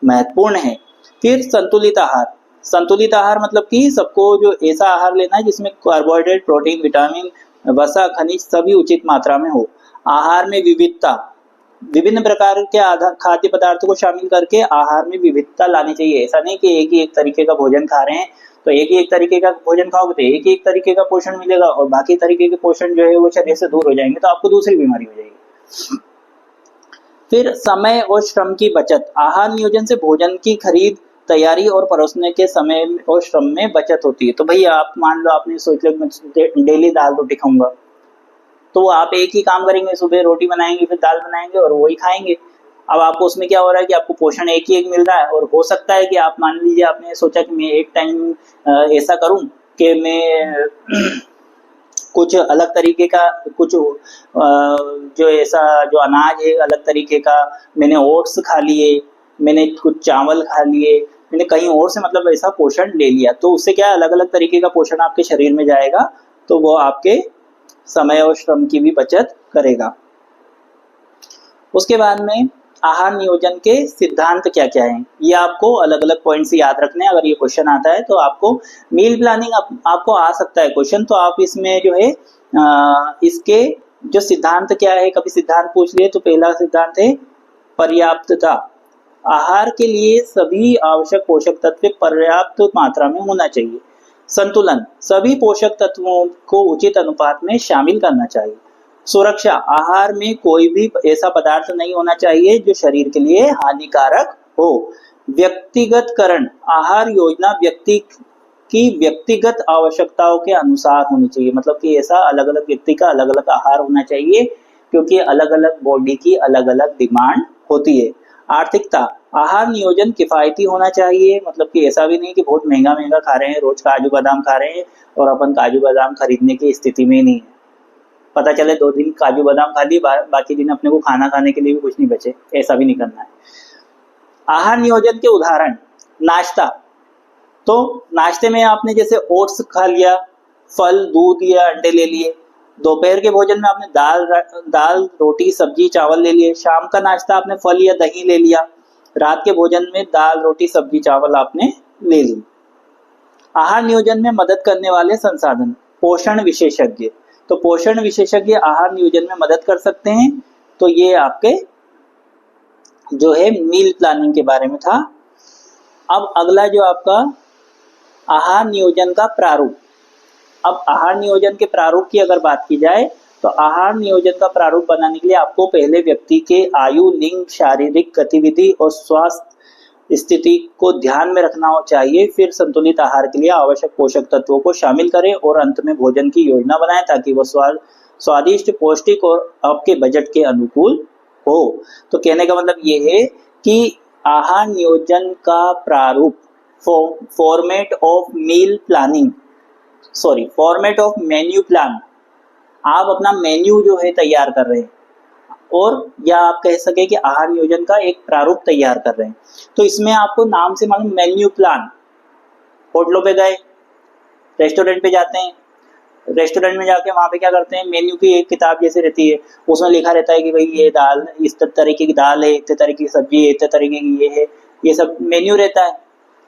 महत्वपूर्ण है। फिर संतुलित आहार। संतुलित आहार मतलब कि सबको जो ऐसा आहार लेना है जिसमें कार्बोहाइड्रेट, प्रोटीन, विटामिन, वसा, खनिज सभी उचित मात्रा में हो। आहार में विविधता, विभिन्न प्रकार के खाद्य पदार्थों को शामिल करके आहार में विविधता लानी चाहिए। ऐसा नहीं कि एक ही एक तरीके का भोजन खा रहे हैं तो एक ही एक तरीके का भोजन खाओगे तो एक ही एक तरीके का पोषण मिलेगा और बाकी तरीके के पोषण जो है वो शरीर से दूर हो जाएंगे तो आपको दूसरी बीमारी हो जाएगी। फिर समय और श्रम की बचत। आहार नियोजन से भोजन की खरीद, तैयारी और परोसने के समय और श्रम में बचत होती है। तो भैया आप मान लो आपने सोच लिया मैं डेली दाल रोटी खाऊंगा, तो आप एक ही काम करेंगे, सुबह रोटी बनाएंगे फिर दाल बनाएंगे और वही खाएंगे। अब आपको उसमें क्या हो रहा है कि आपको पोषण एक ही एक मिल रहा है। और हो सकता है कि आप मान लीजिए आपने सोचा कि मैं एक टाइम ऐसा करूं कि मैं कुछ अलग तरीके का कुछ जो ऐसा जो अनाज है अलग तरीके का, मैंने ओट्स खा लिए, मैंने कुछ चावल खा लिए, मैंने कहीं और से मतलब ऐसा पोषण ले लिया। तो उससे क्या अलग अलग तरीके का पोषण आपके शरीर में जाएगा तो वो आपके समय और श्रम की भी बचत करेगा। उसके बाद में आहार नियोजन के सिद्धांत क्या क्या हैं ये आपको अलग अलग पॉइंट्स याद रखने हैं। अगर ये क्वेश्चन आता है तो आपको मील प्लानिंग आपको आ सकता है क्वेश्चन, तो आप इसमें जो है इसके जो सिद्धांत क्या है, कभी सिद्धांत पूछ लिए तो पहला सिद्धांत है पर्याप्तता। आहार के लिए सभी आवश्यक पोषक तत्व पर्याप्त मात्रा में होना चाहिए। संतुलन, सभी पोषक तत्वों को उचित अनुपात में शामिल करना चाहिए। सुरक्षा, आहार में कोई भी ऐसा पदार्थ नहीं होना चाहिए जो शरीर के लिए हानिकारक हो। व्यक्तिगतकरण, आहार योजना व्यक्ति की व्यक्तिगत आवश्यकताओं के अनुसार होनी चाहिए। मतलब कि ऐसा अलग अलग व्यक्ति का अलग अलग आहार होना चाहिए क्योंकि अलग अलग बॉडी की अलग अलग डिमांड होती है। आर्थिकता, आहार नियोजन किफायती होना चाहिए। मतलब कि ऐसा भी नहीं कि बहुत महंगा महंगा खा रहे हैं, रोज काजू बादाम खा रहे हैं और अपन काजू बादाम खरीदने की स्थिति में नहीं है। पता चले 2 दिन काजू बादाम खा लिए, बाकी दिन अपने को खाना खाने के लिए भी कुछ नहीं बचे, ऐसा भी नहीं करना है। आहार नियोजन के उदाहरण, नाश्ता। तो नाश्ते में आपने जैसे ओट्स खा लिया, फल, दूध या अंडे ले लिए। दोपहर के भोजन में आपने दाल रोटी सब्जी चावल ले लिए। शाम का नाश्ता आपने फल या दही ले लिया। रात के भोजन में दाल रोटी सब्जी चावल आपने ले ली। आहार नियोजन में मदद करने वाले संसाधन, पोषण विशेषज्ञ। तो पोषण विशेषज्ञ आहार नियोजन में मदद कर सकते हैं। तो ये आपके जो है मील प्लानिंग के बारे में था। अब अगला जो आपका आहार नियोजन का प्रारूप। अब आहार नियोजन के प्रारूप की अगर बात की जाए तो आहार नियोजन का प्रारूप बनाने के लिए आपको पहले व्यक्ति के आयु, लिंग, शारीरिक गतिविधि और स्वास्थ्य स्थिति को ध्यान में रखना चाहिए। फिर संतुलित आहार के लिए आवश्यक पोषक तत्वों को शामिल करें और अंत में भोजन की योजना बनाएं ताकि वह स्वादिष्ट, पौष्टिक और आपके बजट के अनुकूल हो। तो कहने का मतलब ये है कि आहार नियोजन का प्रारूप, format of meal planning, format of menu plan, आप अपना मेन्यू जो है तैयार कर रहे हैं, और या आप कह सके कि आहार नियोजन का एक प्रारूप तैयार कर रहे हैं। तो इसमें आपको नाम से मालूम मेन्यू प्लान। होटलों पे गए, रेस्टोरेंट पे जाते हैं, रेस्टोरेंट में जाके वहाँ पे क्या करते हैं, मेन्यू की एक किताब जैसे रहती है, उसमें लिखा रहता है कि भाई ये दाल इस तरीके की दाल है, इतने तरीके की सब्जी है, इतने तरीके की ये है, ये सब मेन्यू रहता है।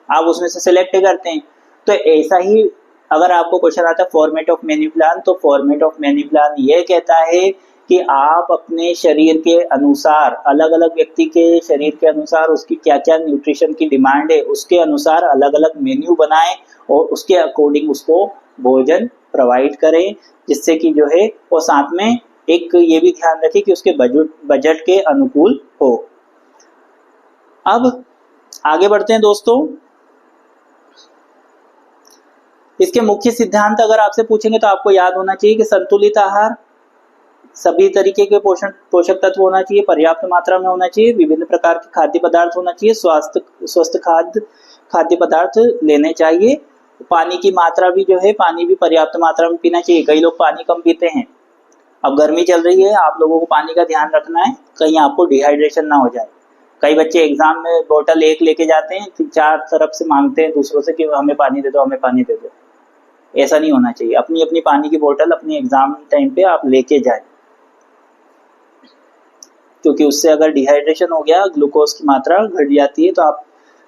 आप उसमें से सिलेक्ट करते हैं। तो ऐसा ही अगर आपको क्वेश्चन आता है फॉर्मेट ऑफ मेन्यू प्लान, तो फॉर्मेट ऑफ मेन्यू प्लान ये कहता है कि आप अपने शरीर के अनुसार, अलग अलग व्यक्ति के शरीर के अनुसार उसकी क्या क्या न्यूट्रिशन की डिमांड है, उसके अनुसार अलग अलग मेन्यू बनाएं और उसके अकॉर्डिंग उसको भोजन प्रोवाइड करें, जिससे कि जो है वो साथ में एक ये भी ध्यान रखें कि उसके बजट के अनुकूल हो। अब आगे बढ़ते हैं दोस्तों। इसके मुख्य सिद्धांत अगर आपसे पूछेंगे तो आपको याद होना चाहिए कि संतुलित आहार, सभी तरीके के पोषक तत्व होना चाहिए, पर्याप्त मात्रा में होना चाहिए, विभिन्न प्रकार के खाद्य पदार्थ होना चाहिए, स्वस्थ खाद्य पदार्थ लेने चाहिए। पानी की मात्रा भी जो है, पानी भी पर्याप्त मात्रा में पीना चाहिए। कई लोग पानी कम पीते हैं। अब गर्मी चल रही है, आप लोगों को पानी का ध्यान रखना है, कहीं आपको डिहाइड्रेशन ना हो जाए। कई बच्चे एग्जाम में बोतल एक लेके जाते हैं, 4 तरफ से मांगते हैं दूसरों से कि हमें पानी दे दो, हमें पानी दे दो। ऐसा नहीं होना चाहिए। अपनी अपनी पानी की बोतल अपनी एग्जाम टाइम पे आप लेके जाए, क्योंकि उससे अगर डिहाइड्रेशन हो गया, ग्लूकोज की मात्रा घट जाती है, तो आप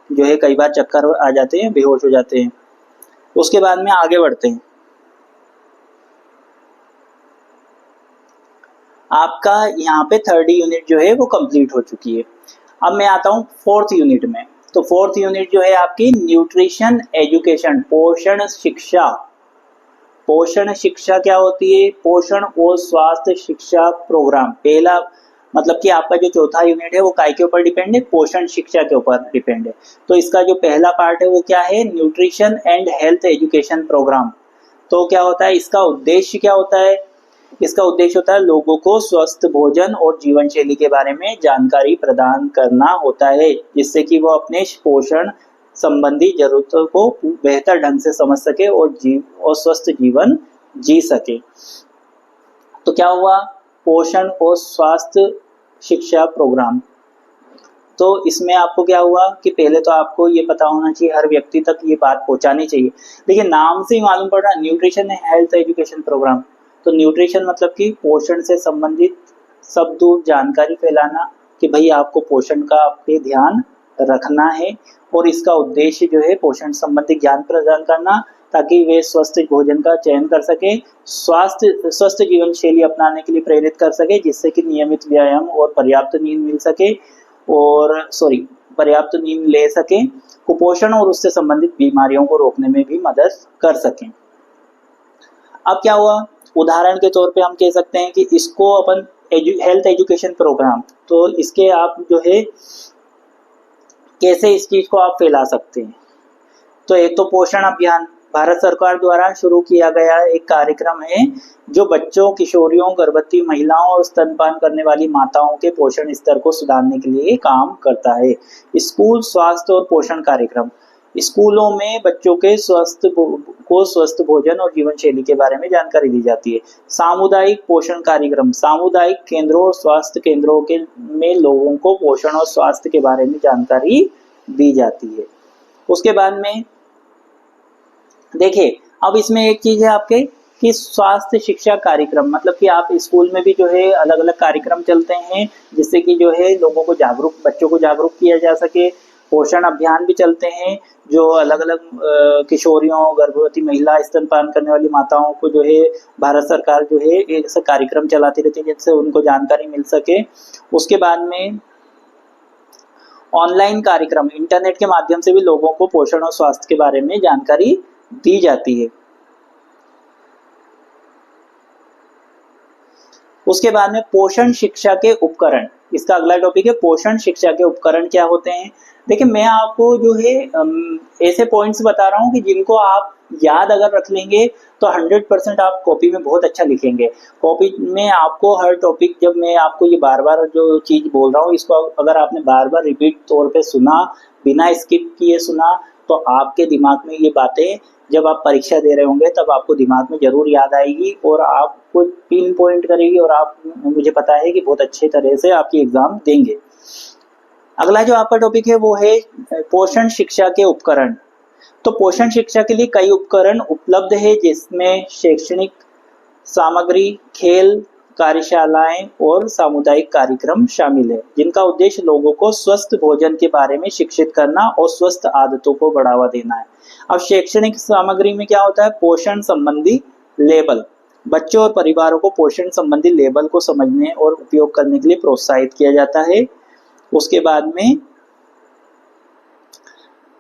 जो है कई बार चक्कर आ जाते हैं, बेहोश हो जाते हैं। उसके बाद में आगे बढ़ते हैं। आपका यहाँ पे 3rd यूनिट जो है वो कंप्लीट हो चुकी है। अब मैं आता हूँ 4th यूनिट में। तो 4th यूनिट जो है आपकी न्यूट्रिशन एजुकेशन, पोषण शिक्षा। पोषण शिक्षा क्या होती है? पोषण और स्वास्थ्य शिक्षा प्रोग्राम। पहला मतलब कि आपका जो 4था यूनिट है वो काय के ऊपर डिपेंड है? पोषण शिक्षा के ऊपर डिपेंड है। तो इसका जो पहला पार्ट है वो क्या है? Nutrition and health education programme. तो क्या होता है, इसका उद्देश्य क्या होता है? इसका उद्देश्य होता है लोगों को स्वस्थ भोजन और जीवन शैली के बारे में जानकारी प्रदान करना होता है, जिससे कि वो अपने पोषण संबंधी जरूरतों को बेहतर ढंग से समझ सके और स्वस्थ जीवन जी सके। तो क्या हुआ? पोषण और स्वास्थ्य शिक्षा प्रोग्राम। तो इसमें आपको क्या हुआ कि पहले तो आपको ये पता होना चाहिए, हर व्यक्ति तक ये बात पहुंचानी चाहिए। देखिए नाम से ही मालूम पड़ रहा है, nutrition and health education programme. तो न्यूट्रिशन मतलब कि पोषण से संबंधित सब दूर जानकारी फैलाना कि भाई आपको पोषण का आपके ध्यान रखना है, और इसका उद्देश्य जो है पोषण संबंधी ज्ञान प्रदान करना, ताकि वे स्वस्थ भोजन का चयन कर सके, स्वस्थ जीवन शैली अपनाने के लिए प्रेरित कर सके, जिससे कि नियमित व्यायाम और पर्याप्त नींद मिल सके और पर्याप्त नींद ले सके, कुपोषण और उससे संबंधित बीमारियों को रोकने में भी मदद कर सकें। अब क्या हुआ? उदाहरण के तौर पे हम कह सकते हैं कि इसको अपन हेल्थ एजुकेशन प्रोग्राम, तो इसके आप जो है कैसे इस चीज को आप फैला सकते हैं। तो एक तो पोषण अभियान, भारत सरकार द्वारा शुरू किया गया एक कार्यक्रम है जो बच्चों, किशोरियों, गर्भवती महिलाओं और स्तनपान करने वाली माताओं के पोषण स्तर को सुधारने के लिए काम करता है। स्कूल स्वास्थ्य और पोषण कार्यक्रम, स्कूलों में बच्चों के स्वस्थ भोजन और जीवन शैली के बारे में जानकारी दी जाती है। सामुदायिक पोषण कार्यक्रम, सामुदायिक केंद्रों और स्वास्थ्य केंद्रों में लोगों को पोषण और स्वास्थ्य के बारे में जानकारी दी जाती है। उसके बाद में देखिए, अब इसमें एक चीज है आपके कि स्वास्थ्य शिक्षा कार्यक्रम, मतलब कि आप स्कूल में भी जो है अलग अलग कार्यक्रम चलते हैं, जिससे कि जो है लोगों को बच्चों को जागरूक किया जा सके पोषण अभियान भी चलते हैं, जो अलग अलग किशोरियों, गर्भवती महिला, स्तनपान करने वाली माताओं को जो है भारत सरकार जो है एक ऐसा कार्यक्रम चलाती रहती है जिससे उनको जानकारी मिल सके। उसके बाद में ऑनलाइन कार्यक्रम, इंटरनेट के माध्यम से भी लोगों को पोषण और स्वास्थ्य के बारे में जानकारी दी जाती है। उसके बाद में पोषण शिक्षा के उपकरण, इसका अगला टॉपिक है पोषण शिक्षा के उपकरण क्या होते हैं। देखिए, मैं आपको जो है ऐसे पॉइंट्स बता रहा हूँ कि जिनको आप याद अगर रख लेंगे तो 100% आप कॉपी में बहुत अच्छा लिखेंगे। कॉपी में आपको हर टॉपिक, जब मैं आपको ये बार बार जो चीज़ बोल रहा हूँ इसको अगर आपने बार बार रिपीट तौर पे सुना, बिना स्किप किए सुना, तो आपके दिमाग में ये बातें जब आप परीक्षा दे रहे होंगे तब आपको दिमाग में जरूर याद आएगी और आपको पिन पॉइंट करेगी और आप, मुझे पता है कि बहुत अच्छे तरह से आपकी एग्जाम देंगे। अगला जो आपका टॉपिक है वो है पोषण शिक्षा के उपकरण। तो पोषण शिक्षा के लिए कई उपकरण उपलब्ध है, जिसमें शैक्षणिक सामग्री, खेल, कार्यशालाएं और सामुदायिक कार्यक्रम शामिल है, जिनका उद्देश्य लोगों को स्वस्थ भोजन के बारे में शिक्षित करना और स्वस्थ आदतों को बढ़ावा देना है। अब शैक्षणिक सामग्री में क्या होता है, पोषण संबंधी लेबल, बच्चों और परिवारों को पोषण संबंधी लेबल को समझने और उपयोग करने के लिए प्रोत्साहित किया जाता है। उसके बाद में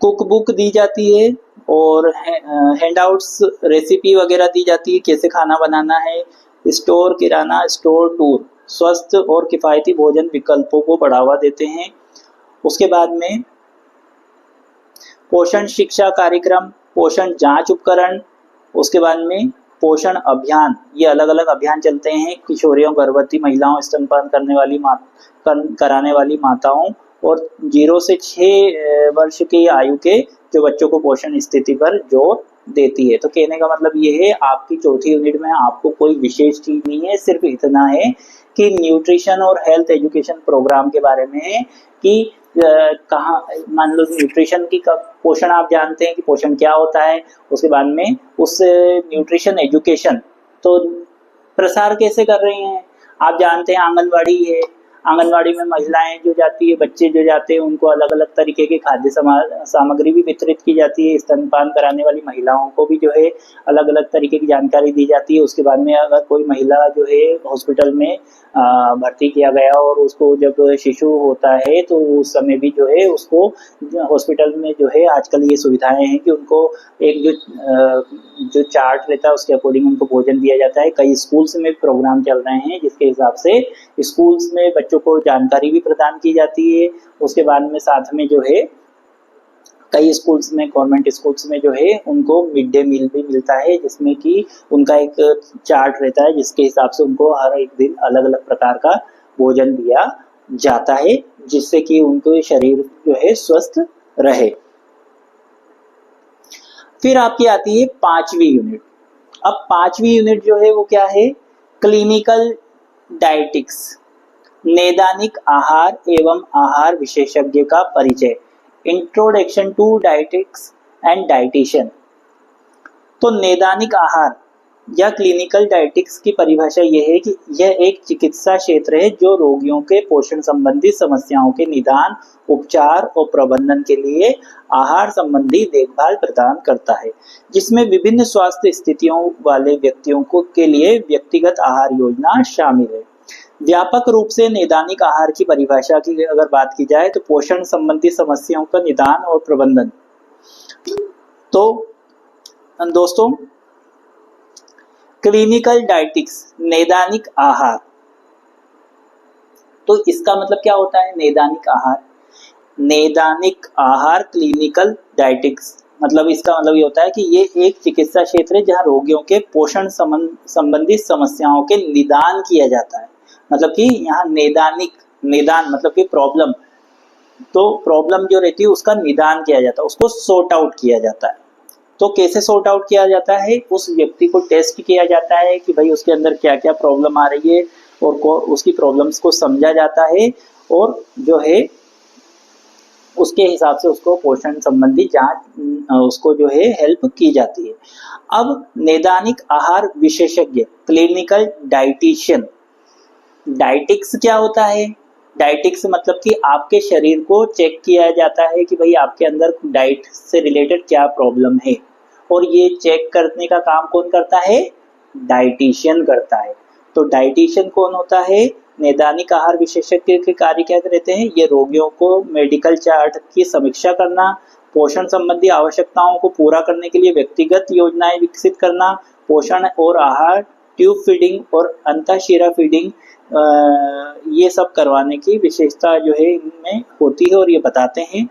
कुक बुक दी जाती है और हैंडआउट्स, रेसिपी वगैरह दी जाती है, कैसे खाना बनाना है। स्टोर किराना स्टोर टूर स्वस्थ और किफ़ायती भोजन विकल्पों को बढ़ावा देते हैं। उसके बाद में पोषण शिक्षा कार्यक्रम, पोषण जांच उपकरण, उसके बाद में पोषण अभियान, ये अलग अलग अभियान चलते हैं किशोरियों, गर्भवती महिलाओं, स्तनपान कराने वाली माताओं और 0 से 6 वर्ष की आयु के जो बच्चों को पोषण स्थिति पर जोर देती है। तो कहने का मतलब ये है, आपकी चौथी यूनिट में आपको कोई विशेष चीज नहीं है, सिर्फ इतना है कि न्यूट्रिशन और हेल्थ एजुकेशन प्रोग्राम के बारे में है कि कहाँ, मान लो न्यूट्रिशन की पोषण आप जानते हैं कि पोषण क्या होता है। उसके बाद में उस न्यूट्रिशन एजुकेशन तो प्रसार कैसे कर रहे हैं आप जानते हैं, आंगनवाड़ी है, आंगनवाड़ी में महिलाएं जो जाती है, बच्चे जो जाते हैं, उनको अलग अलग तरीके की खाद्य सामग्री भी वितरित की जाती है। स्तनपान कराने वाली महिलाओं को भी जो है अलग अलग तरीके की जानकारी दी जाती है। उसके बाद में अगर कोई महिला जो है हॉस्पिटल में भर्ती किया गया और उसको जब शिशु होता है तो उस समय भी जो है उसको हॉस्पिटल में जो है आजकल ये सुविधाएं हैं कि उनको एक जो चार्ट रहता है उसके अकॉर्डिंग उनको भोजन दिया जाता है। कई स्कूल्स में प्रोग्राम चल रहे हैं जिसके हिसाब से स्कूल्स में बच्चों को जानकारी भी प्रदान की जाती है। उसके बाद में साथ में जो है कई स्कूल्स में, गवर्नमेंट स्कूल्स में जो है उनको मिड डे मील भी मिलता है, जिसमें कि उनका एक चार्ट रहता है जिसके हिसाब से उनको हर एक दिन अलग अलग प्रकार का भोजन दिया जाता है, जिससे कि उनके शरीर जो है स्वस्थ रहे। फिर आपकी आती है 5वीं यूनिट। अब 5वीं यूनिट जो है वो क्या है, क्लिनिकल डायटिक्स, नैदानिक आहार एवं आहार विशेषज्ञ का परिचय, introduction to dietetics and dietitian. तो नैदानिक आहार या क्लिनिकल डायटिक्स की परिभाषा यह है कि यह एक चिकित्सा क्षेत्र है जो रोगियों के पोषण संबंधी समस्याओं के निदान, उपचार और प्रबंधन के लिए आहार संबंधी देखभाल प्रदान करता है, जिसमें विभिन्न स्वास्थ्य स्थितियों वाले व्यक्तियों को के लिए व्यक्तिगत आहार योजना शामिल है। व्यापक रूप से नैदानिक आहार की परिभाषा की अगर बात की जाए तो पोषण संबंधी समस्याओं का निदान और प्रबंधन। तो दोस्तों, क्लिनिकल डायटिक्स, नैदानिक आहार, तो इसका मतलब क्या होता है नैदानिक आहार? नैदानिक आहार, क्लिनिकल डायटिक्स, मतलब इसका मतलब ये होता है कि ये एक चिकित्सा क्षेत्र है जहां रोगियों के पोषण संबंधी समस्याओं के निदान किया जाता है। मतलब कि यहाँ निदान मतलब कि प्रॉब्लम, तो प्रॉब्लम जो रहती है उसका निदान किया जाता है, उसको सॉर्ट आउट किया जाता है। तो कैसे सॉर्ट आउट किया जाता है? उस व्यक्ति को टेस्ट किया जाता है कि भाई उसके अंदर क्या क्या प्रॉब्लम आ रही है और उसकी प्रॉब्लम्स को समझा जाता है और जो है उसके हिसाब से उसको पोषण संबंधी जांच उसको जो है हेल्प की जाती है। अब नैदानिक आहार विशेषज्ञ, क्लिनिकल डाइटिशियन, डाइटिक्स क्या होता है? डाइटिक्स मतलब कि आपके शरीर को चेक किया जाता है कि भाई आपके अंदर डाइट से रिलेटेड क्या प्रॉब्लम है, और ये चेक करने का काम कौन करता है? डाइटिशियन करता है। तो डाइटिशियन कौन होता है? नैदानिक आहार विशेषज्ञ के कार्य क्या रहते हैं? ये रोगियों को मेडिकल चार्ट की समीक्षा करना, पोषण संबंधी आवश्यकताओं को पूरा करने के लिए व्यक्तिगत योजनाएं विकसित करना, पोषण और आहार, ट्यूब फीडिंग और अंतःशिरा फीडिंग, ये सब करवाने की विशेषता जो है इनमें होती है और ये बताते हैं।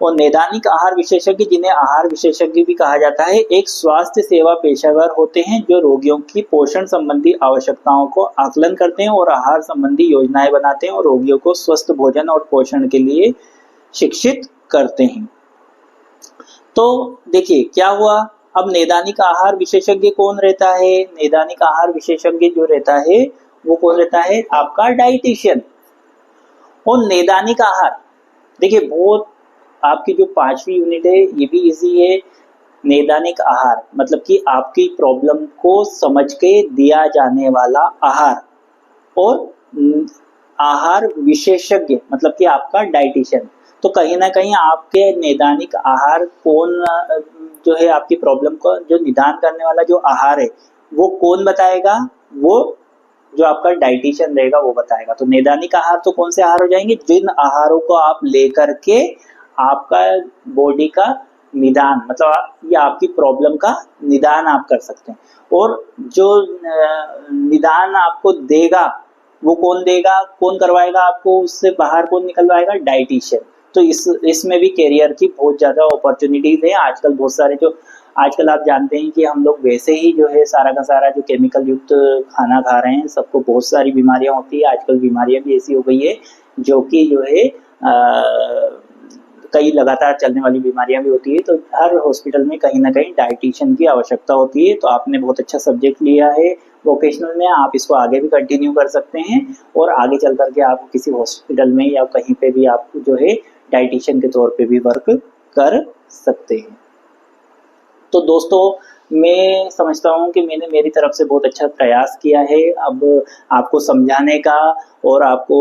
और नैदानिक आहार विशेषज्ञ, जिन्हें आहार विशेषज्ञ भी कहा जाता है, एक स्वास्थ्य सेवा पेशेवर होते हैं जो रोगियों की पोषण संबंधी आवश्यकताओं को आकलन करते हैं और आहार संबंधी योजनाएं बनाते हैं और रोगियों को स्वस्थ भोजन और पोषण के लिए शिक्षित करते हैं। तो देखिए क्या हुआ, अब नैदानिक आहार विशेषज्ञ कौन रहता है? नैदानिक आहार विशेषज्ञ जो रहता है वो कौन रहता है? आपका डाइटिशियन। और नैदानिक आहार, देखिए बहुत, आपकी जो 5वीं यूनिट है ये भी इजी है। नैदानिक आहार मतलब कि आपकी प्रॉब्लम को समझ के दिया जाने वाला आहार, और आहार विशेषज्ञ मतलब कि आपका डाइटिशियन। तो कहीं ना कहीं आपके नैदानिक आहार कौन जो है, आपकी प्रॉब्लम को जो निदान करने वाला जो आहार है वो कौन बताएगा? वो जो आपका डाइटिशियन रहेगा वो बताएगा। तो नैदानिक आहार तो कौन से आहार हो जाएंगे? जिन आहारों को आप लेकर के आपका बॉडी का निदान, मतलब ये आपकी प्रॉब्लम का निदान आप कर सकते हैं। और जो निदान आपको देगा वो कौन देगा, कौन करवाएगा आपको, उससे बाहर कौन निकलवाएगा? डाइटिशियन। तो इसमें भी करियर की बहुत ज़्यादा अपॉर्चुनिटीज है। आजकल बहुत सारे जो, आजकल आप जानते हैं कि हम लोग वैसे ही जो है सारा का सारा जो केमिकल युक्त खाना खा रहे हैं, सबको बहुत सारी बीमारियां होती है। आजकल बीमारियां भी ऐसी हो गई है जो कि जो है कई लगातार चलने वाली बीमारियां भी होती है। तो हर हॉस्पिटल में कहीं ना कहीं डाइटिशियन की आवश्यकता होती है। तो आपने बहुत अच्छा सब्जेक्ट लिया है वोकेशनल में, आप इसको आगे भी कंटिन्यू कर सकते हैं और आगे चल करके आप किसी हॉस्पिटल में या कहीं पे भी आप जो है डाइटिशियन के तौर पे भी वर्क कर सकते हैं। तो दोस्तों मैं समझता हूँ कि मैंने मेरी तरफ से बहुत अच्छा प्रयास किया है अब आपको समझाने का और आपको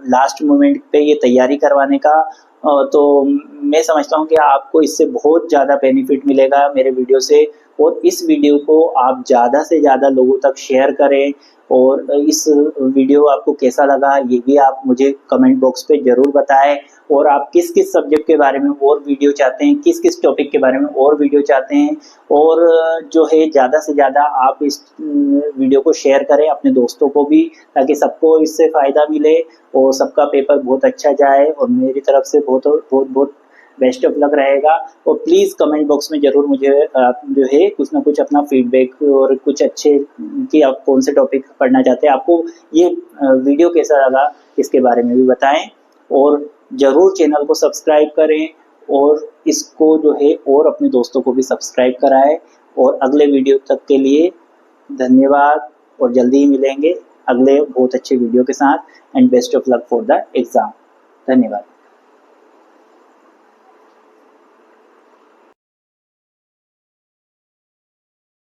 लास्ट मोमेंट पे ये तैयारी करवाने का। तो मैं समझता हूँ कि आपको इससे बहुत ज़्यादा बेनिफिट मिलेगा मेरे वीडियो से। और इस वीडियो को आप ज़्यादा से ज़्यादा लोगों तक शेयर करें। और इस वीडियो आपको कैसा लगा ये भी आप मुझे कमेंट बॉक्स पे ज़रूर बताएं। और आप किस किस सब्जेक्ट के बारे में और वीडियो चाहते हैं, किस किस टॉपिक के बारे में और वीडियो चाहते हैं, और जो है ज़्यादा से ज़्यादा आप इस वीडियो को शेयर करें अपने दोस्तों को भी, ताकि सबको इससे फ़ायदा मिले और सबका पेपर बहुत अच्छा जाए। और मेरी तरफ से बहुत बहुत बहुत बेस्ट ऑफ लक रहेगा। और प्लीज़ कमेंट बॉक्स में ज़रूर मुझे आप जो है कुछ ना कुछ अपना फीडबैक और कुछ अच्छे कि आप कौन से टॉपिक पढ़ना चाहते हैं, आपको ये वीडियो कैसा लगा इसके बारे में भी बताएं। और ज़रूर चैनल को सब्सक्राइब करें और इसको जो है और अपने दोस्तों को भी सब्सक्राइब कराएं। और अगले वीडियो तक के लिए धन्यवाद और जल्दी ही मिलेंगे अगले बहुत अच्छे वीडियो के साथ। And best of luck for the exam. धन्यवाद।